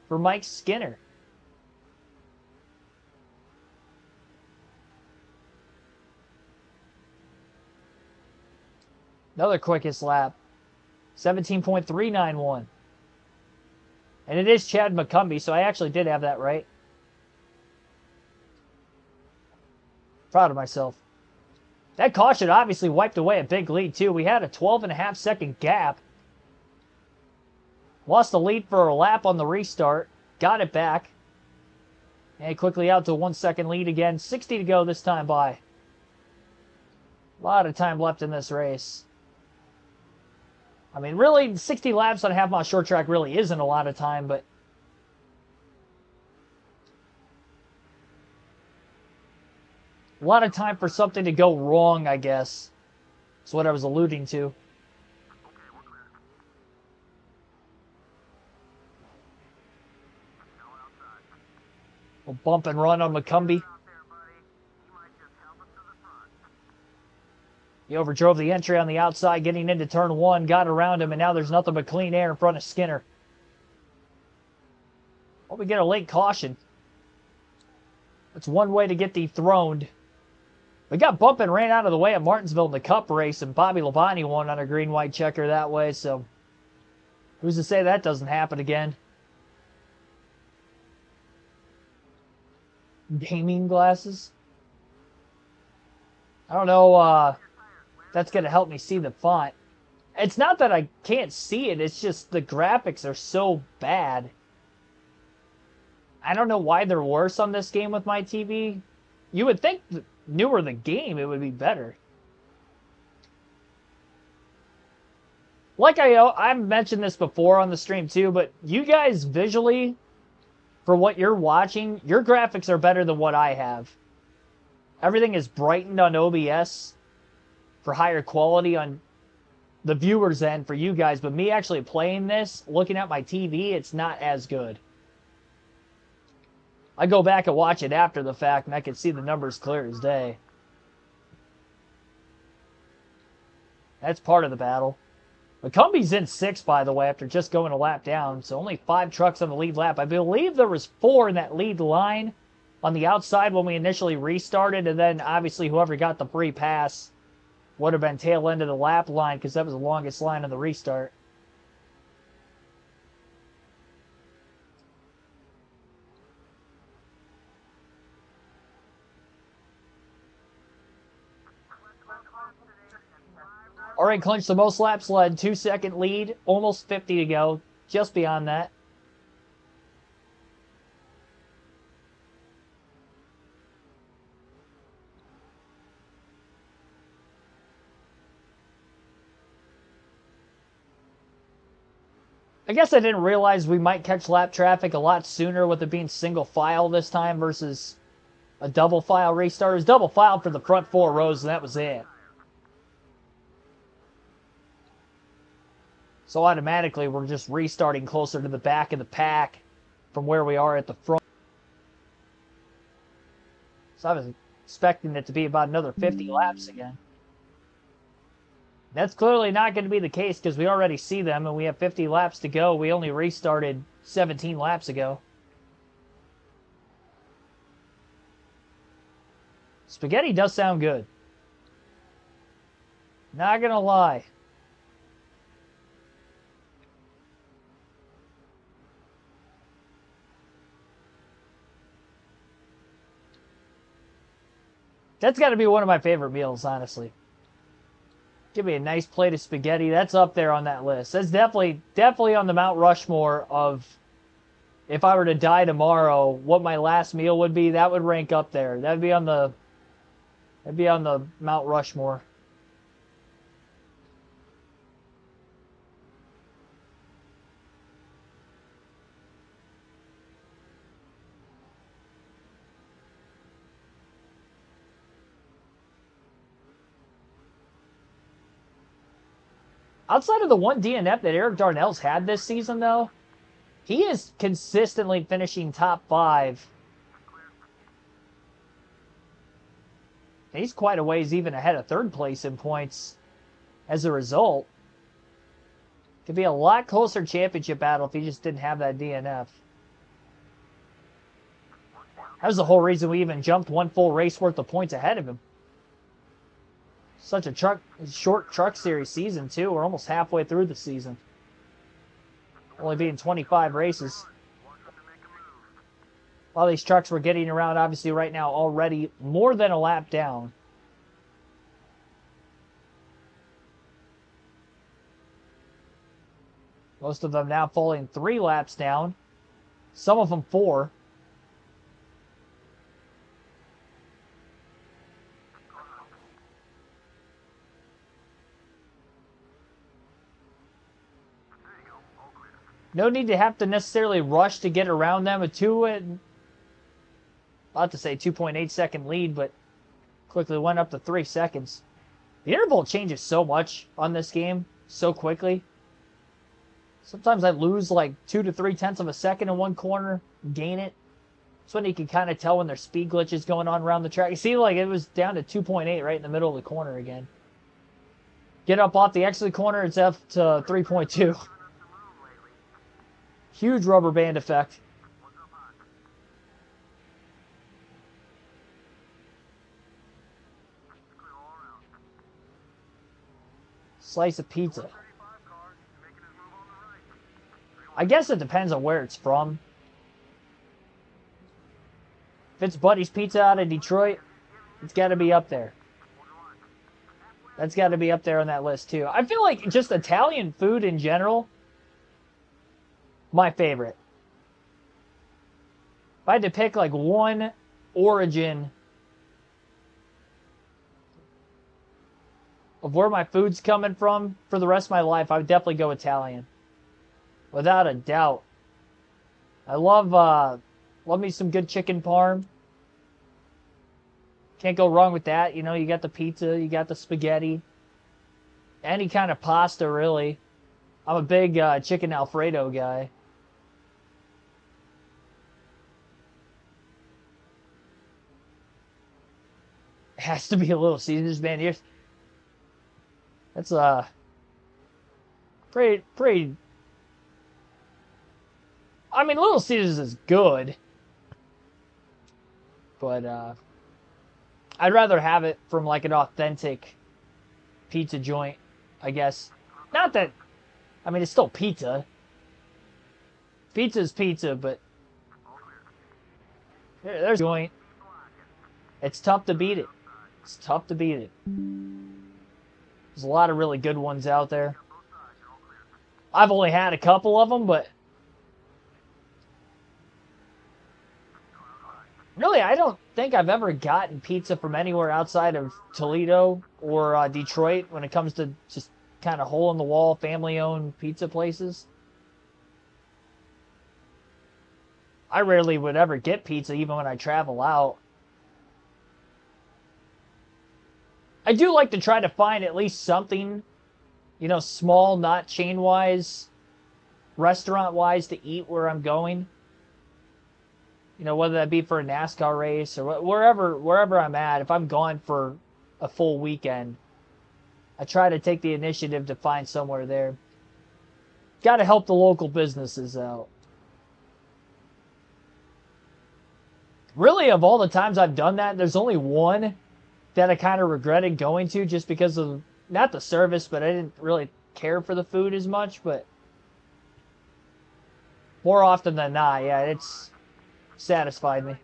for Mike Skinner. Another quickest lap. 17.391. And it is Chad McCumbee, so I actually did have that right. Proud of myself. That caution obviously wiped away a big lead, too. We had a 12.5-second gap. Lost the lead for a lap on the restart. Got it back. And quickly out to a 1-second lead again. 60 to go this time by. A lot of time left in this race. I mean, really, 60 laps on a half-mile short track really isn't a lot of time, but a lot of time for something to go wrong, I guess. That's what I was alluding to. A bump and run on McCumbee. He overdrove the entry on the outside, getting into turn 1, got around him, and now there's nothing but clean air in front of Skinner. Well, we get a late caution. That's one way to get dethroned. We got bump and ran out of the way at Martinsville in the Cup race, and Bobby Labonte won on a green-white checker that way, so who's to say that doesn't happen again? Gaming glasses? I don't know, that's going to help me see the font. It's not that I can't see it, it's just the graphics are so bad. I don't know why they're worse on this game with my TV. You would think the newer the game, it would be better. Like I've mentioned this before on the stream too, but you guys visually, for what you're watching, your graphics are better than what I have. Everything is brightened on OBS for higher quality on the viewer's end for you guys, but me actually playing this, looking at my TV, it's not as good. I go back and watch it after the fact, and I can see the numbers clear as day. That's part of the battle. McCumbie's in 6th, by the way, after just going a lap down, so only 5 trucks on the lead lap. I believe there was 4 in that lead line on the outside when we initially restarted, and then obviously whoever got the free pass would have been tail end of the lap line because that was the longest line of the restart. Already clinched the most laps led, 2-second lead, almost 50 to go, just beyond that. I guess I didn't realize we might catch lap traffic a lot sooner with it being single file this time versus a double file restart. It was double file for the front 4 rows, and that was it. So automatically, we're just restarting closer to the back of the pack from where we are at the front. So I was expecting it to be about another 50 laps again. That's clearly not going to be the case because we already see them and we have 50 laps to go. We only restarted 17 laps ago. Spaghetti does sound good. Not going to lie. That's got to be one of my favorite meals, honestly. Give me a nice plate of spaghetti. That's up there on that list. That's definitely on the Mount Rushmore of if I were to die tomorrow, what my last meal would be. That would rank up there. That'd be on the Mount Rushmore. Outside of the one DNF that Eric Darnell's had this season, though, he is consistently finishing top 5. And he's quite a ways even ahead of third place in points as a result. Could be a lot closer championship battle if he just didn't have that DNF. That was the whole reason we even jumped one full race worth of points ahead of him. Such a short truck series season, too. We're almost halfway through the season. Only being 25 races. A lot of these trucks we're getting around, obviously, right now already more than a lap down. Most of them now falling 3 laps down. Some of them 4. No need to have to necessarily rush to get around them. About to say 2.8 second lead, but quickly went up to 3 seconds. The interval changes so much on this game so quickly. Sometimes I lose like 2 to 3 tenths of a second in one corner, gain it. That's when you can kind of tell when there's speed glitches going on around the track. You see, like it was down to 2.8 right in the middle of the corner again. Get up off the exit corner, it's up to 3.2. Huge rubber band effect. Slice of pizza. I guess it depends on where it's from. If it's Buddy's Pizza out of Detroit, it's got to be up there. That's got to be up there on that list too. I feel like just Italian food in general, my favorite. If I had to pick like one origin of where my food's coming from for the rest of my life, I would definitely go Italian. Without a doubt. I love me some good chicken parm. Can't go wrong with that. You know, you got the pizza, you got the spaghetti. Any kind of pasta, really. I'm a big chicken Alfredo guy. It has to be a Little Caesars, man. That's pretty. I mean, Little Caesars is good, but I'd rather have it from like an authentic pizza joint, I guess. Not that, I mean, it's still pizza. Pizza's pizza, but there's a joint. It's tough to beat it. It's tough to beat it. There's a lot of really good ones out there. I've only had a couple of them, but really, I don't think I've ever gotten pizza from anywhere outside of Toledo or Detroit when it comes to just kind of hole-in-the-wall, family-owned pizza places. I rarely would ever get pizza even when I travel out. I do like to try to find at least something, you know, small, not chain-wise, restaurant-wise to eat where I'm going. You know, whether that be for a NASCAR race or wherever I'm at. If I'm gone for a full weekend, I try to take the initiative to find somewhere there. Got to help the local businesses out. Really, of all the times I've done that, there's only one that I kind of regretted going to just because of, not the service, but I didn't really care for the food as much. But more often than not, yeah, it's satisfied me.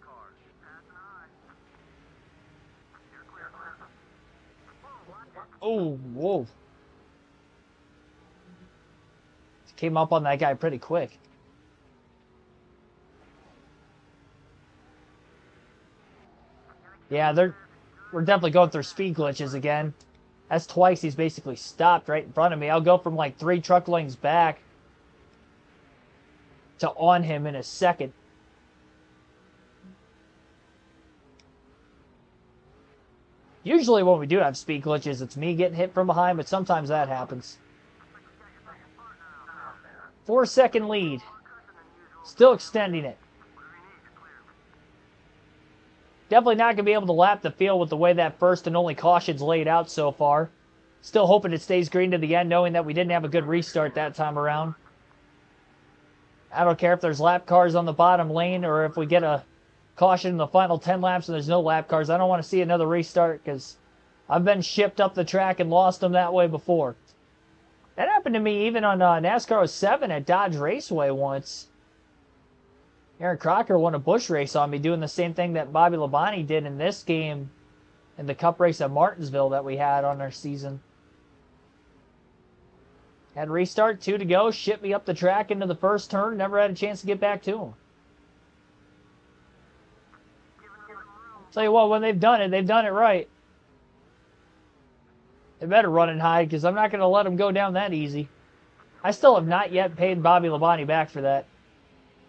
Oh, whoa. Came up on that guy pretty quick. Yeah, we're definitely going through speed glitches again. That's twice he's basically stopped right in front of me. I'll go from like 3 truck lanes back to on him in a second. Usually when we do have speed glitches, it's me getting hit from behind, but sometimes that happens. 4-second lead. Still extending it. Definitely not going to be able to lap the field with the way that first and only caution's laid out so far. Still hoping it stays green to the end, knowing that we didn't have a good restart that time around. I don't care if there's lap cars on the bottom lane or if we get a caution in the final 10 laps and there's no lap cars. I don't want to see another restart because I've been shipped up the track and lost them that way before. That happened to me even on NASCAR 07 at Dodge Raceway once. Aaron Crocker won a Busch race on me doing the same thing that Bobby Labonte did in this game in the Cup race at Martinsville that we had on our season. Had restart, 2 to go, shipped me up the track into the first turn, never had a chance to get back to him. Tell you what, when they've done it right. They better run and hide because I'm not going to let them go down that easy. I still have not yet paid Bobby Labonte back for that.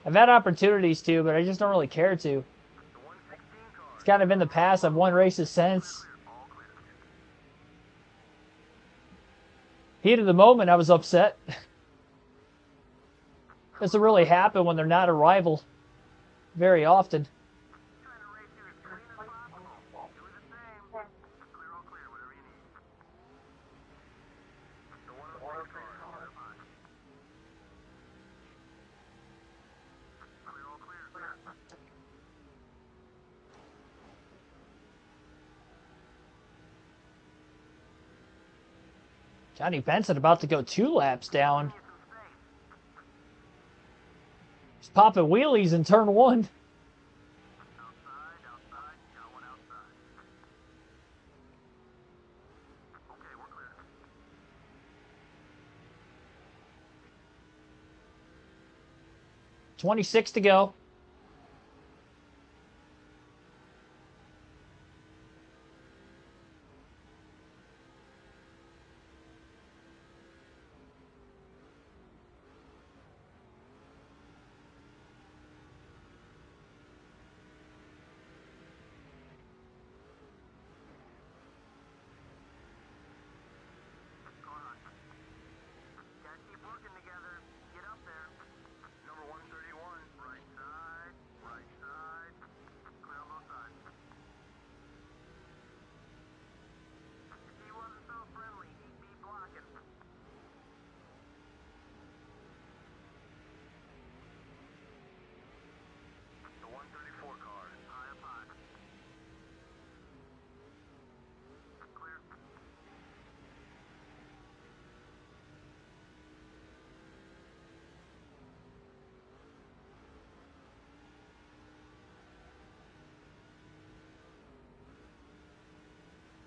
I've had opportunities to, but I just don't really care to. It's kind of in the past. I've won races since. Heat of the moment, I was upset. Doesn't really happen when they're not a rival very often. Johnny Benson about to go 2 laps down. He's popping wheelies in turn 1. .26 to go.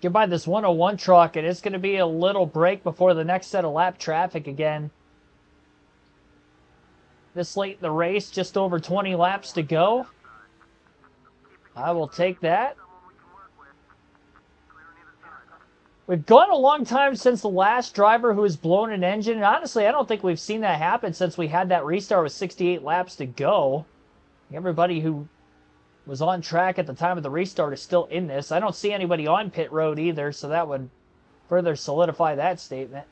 Get by this 101 truck, and it's going to be a little break before the next set of lap traffic again. This late in the race, just over 20 laps to go. I will take that. We've gone a long time since the last driver who has blown an engine. And honestly, I don't think we've seen that happen since we had that restart with 68 laps to go. Everybody who was on track at the time of the restart is still in this. I don't see anybody on pit road either, so that would further solidify that statement.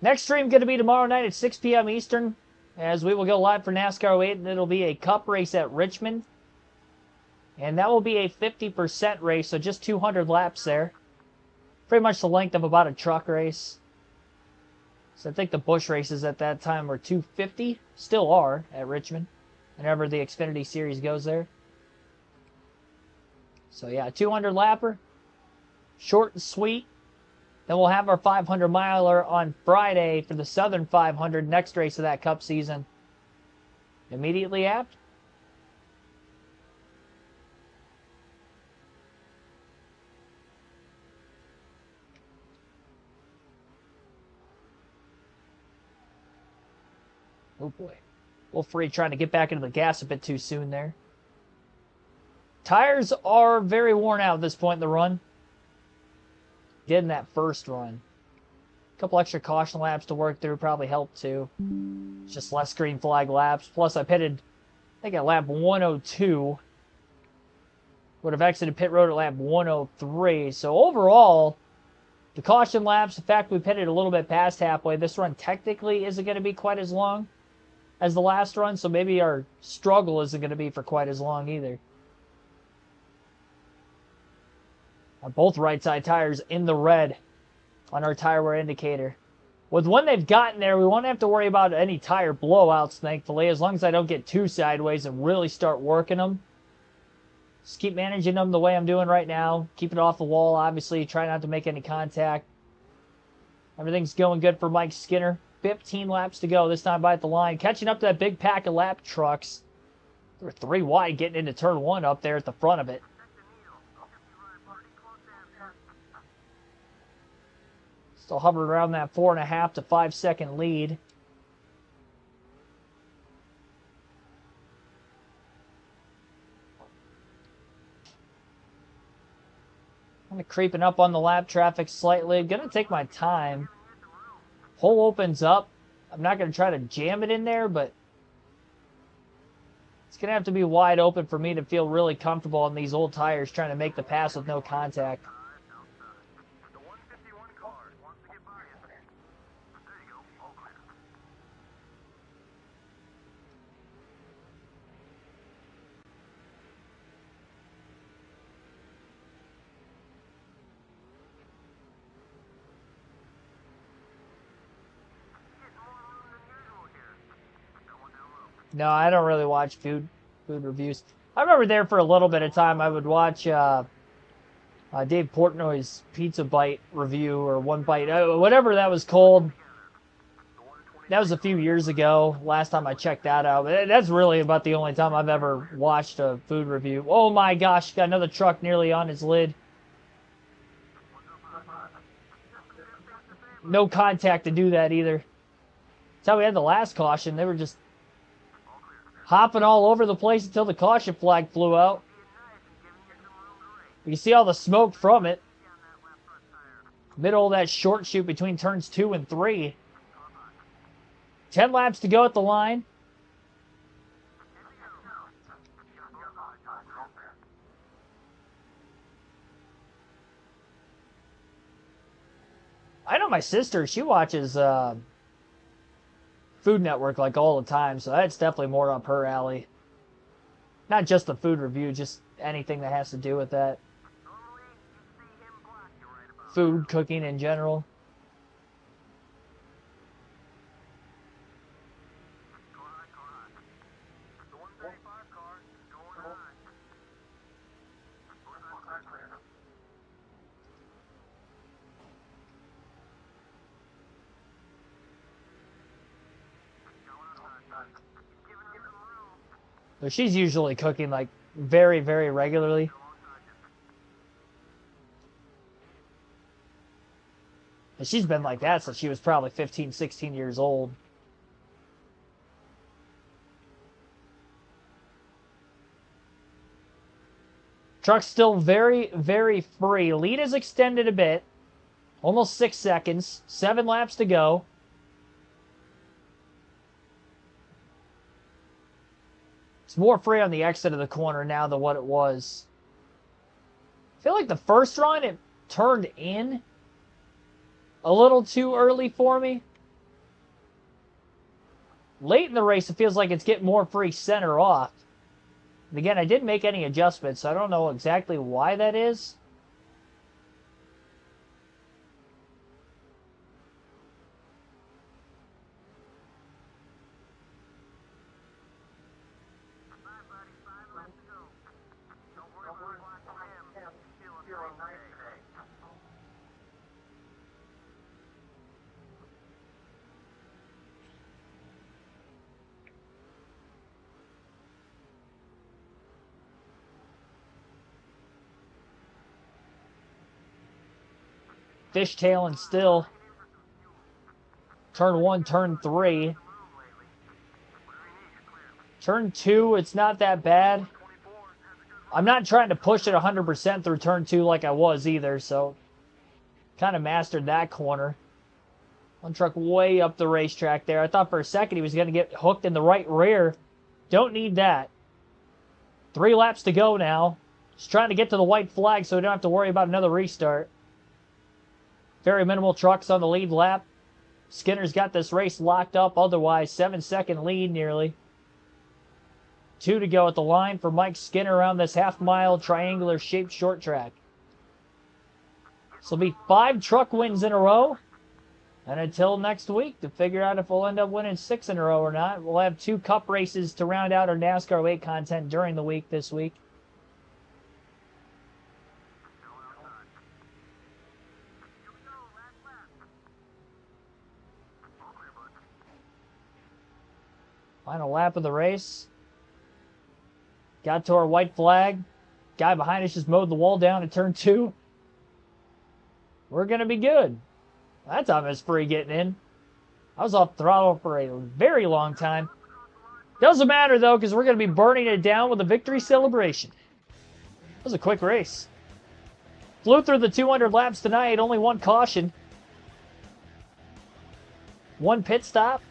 Next stream going to be tomorrow night at 6 p.m. Eastern, as we will go live for NASCAR 08, and it'll be a cup race at Richmond. And that will be a 50% race, so just 200 laps there. Pretty much the length of about a truck race. So I think the Busch races at that time were 250. Still are at Richmond, whenever the Xfinity Series goes there. So yeah, 200 lapper. Short and sweet. Then we'll have our 500 miler on Friday for the Southern 500, next race of that Cup season. Immediately after. Oh boy. Wolfrey trying to get back into the gas a bit too soon there. Tires are very worn out at this point in the run. Did in that first run. A couple extra caution laps to work through probably helped too. Just less green flag laps. Plus I pitted, I think at lap 102. Would have exited pit road at lap 103. So overall, the caution laps, the fact we pitted a little bit past halfway, this run technically isn't going to be quite as long as the last run, so maybe our struggle isn't going to be for quite as long either. Both right side tires in the red on our tire wear indicator. With when they've gotten there, we won't have to worry about any tire blowouts, thankfully, as long as I don't get too sideways and really start working them. Just keep managing them the way I'm doing right now. Keep it off the wall, obviously. Try not to make any contact. Everything's going good for Mike Skinner. 15 laps to go, this time by the line. Catching up to that big pack of lap trucks. They were 3 wide getting into turn 1 up there at the front of it. Still hovering around that 4.5 to 5 second lead. Kind of creeping up on the lap traffic slightly. Gonna take my time. Hole opens up. I'm not going to try to jam it in there, but it's going to have to be wide open for me to feel really comfortable on these old tires trying to make the pass with no contact. No, I don't really watch food reviews. I remember there for a little bit of time I would watch Dave Portnoy's Pizza Bite review, or One Bite, whatever that was called. That was a few years ago, last time I checked that out. That's really about the only time I've ever watched a food review. Oh my gosh, got another truck nearly on his lid. No contact to do that either. That's how we had the last caution. They were just hopping all over the place until the caution flag flew out. You can see all the smoke from it. Middle of that short chute between turns 2 and 3. 10 laps to go at the line. I know my sister, she watches Food Network like all the time, so that's definitely more up her alley. Not just the food review, just anything that has to do with that. Food, cooking in general. So she's usually cooking like very, very regularly. And she's been like that since she was probably 15, 16 years old. Truck's still very, very free. Lead is extended a bit. Almost 6 seconds. 7 laps to go. It's more free on the exit of the corner now than what it was. I feel like the first run, it turned in a little too early for me. Late in the race, it feels like it's getting more free center off. And again, I didn't make any adjustments, so I don't know exactly why that is. Fishtailing still. Turn 1, turn 3. Turn 2, it's not that bad. I'm not trying to push it 100% through turn 2 like I was either, so kind of mastered that corner. One truck way up the racetrack there. I thought for a second he was going to get hooked in the right rear. Don't need that. 3 laps to go now. Just trying to get to the white flag so we don't have to worry about another restart. Very minimal trucks on the lead lap. Skinner's got this race locked up otherwise. 7-second lead nearly. 2 to go at the line for Mike Skinner around this half-mile triangular-shaped short track. This will be 5 truck wins in a row. And until next week to figure out if we'll end up winning 6 in a row or not. We'll have 2 cup races to round out our NASCAR weight content during the week this week. Final lap of the race. Got to our white flag. Guy behind us just mowed the wall down at turn 2. We're going to be good. That time was free getting in. I was off throttle for a very long time. Doesn't matter, though, because we're going to be burning it down with a victory celebration. That was a quick race. Flew through the 200 laps tonight. Only 1 caution. 1 pit stop.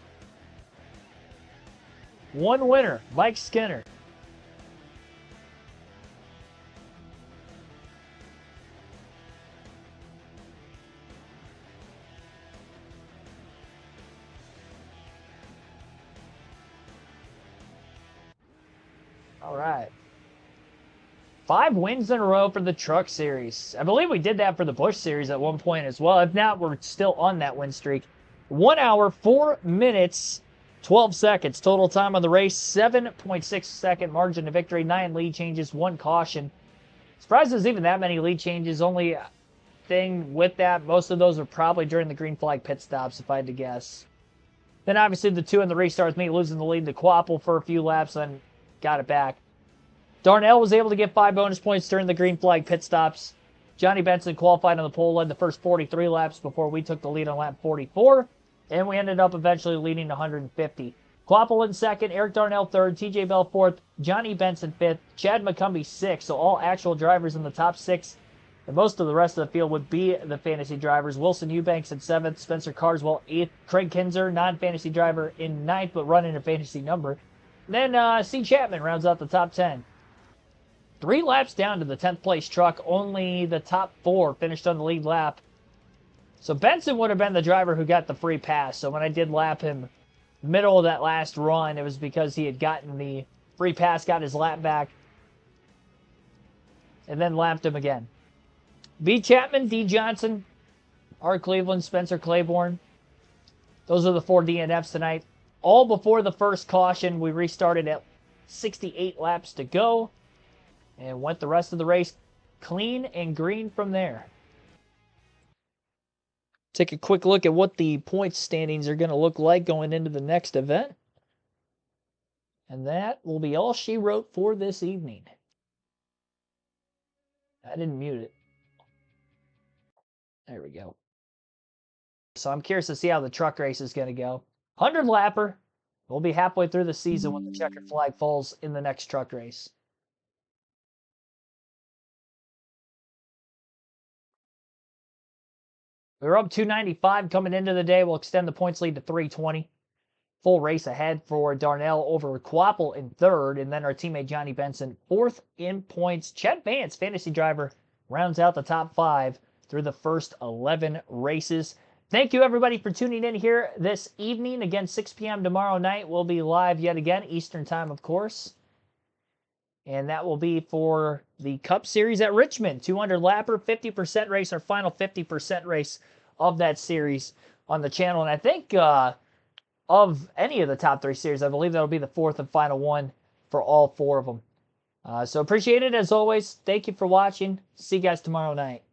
1 winner, Mike Skinner. All right. 5 wins in a row for the Truck Series. I believe we did that for the Busch Series at one point as well. If not, we're still on that win streak. 1 hour, 4 minutes, 12 seconds. Total time on the race, 7.6 second margin of victory, 9 lead changes, 1 caution. Surprised there's even that many lead changes. Only thing with that, most of those are probably during the green flag pit stops, if I had to guess. Then obviously the 2 in the restart with me losing the lead to Quapple for a few laps, then got it back. Darnell was able to get 5 bonus points during the green flag pit stops. Johnny Benson qualified on the pole, led the first 43 laps before we took the lead on lap 44. And we ended up eventually leading 150. Quapple in second, Eric Darnell third, TJ Bell fourth, Johnny Benson fifth, Chad McCumbee sixth. So all actual drivers in the top 6. And most of the rest of the field would be the fantasy drivers. Wilson Eubanks in 7th, Spencer Carswell 8th, Craig Kinzer, non-fantasy driver, in 9th, but running a fantasy number. And then C. Chapman rounds out the top 10. 3 laps down to the 10th place truck. Only the top 4 finished on the lead lap. So Benson would have been the driver who got the free pass. So when I did lap him middle of that last run, it was because he had gotten the free pass, got his lap back, and then lapped him again. B. Chapman, D. Johnson, R. Cleveland, Spencer Claiborne. Those are the 4 DNFs tonight. All before the first caution. We restarted at 68 laps to go and went the rest of the race clean and green from there. Take a quick look at what the points standings are going to look like going into the next event. And that will be all she wrote for this evening. I didn't mute it. There we go. So I'm curious to see how the truck race is going to go. 100 lapper. We'll be halfway through the season when the checkered flag falls in the next truck race. We were up 295 coming into the day. We'll extend the points lead to 320. Full race ahead for Darnell over Quapple in third, and then our teammate Johnny Benson fourth in points. Chet Vance, fantasy driver, rounds out the top 5 through the first 11 races. Thank you, everybody, for tuning in here this evening. Again, 6 p.m. tomorrow night. We'll be live yet again, Eastern time, of course. And that will be for the Cup Series at Richmond. 200 lapper, 50% race, our final 50% race of that series on the channel. And I think of any of the top 3 series, I believe that'll be the 4th and final one for all 4 of them. So appreciate it as always. Thank you for watching. See you guys tomorrow night.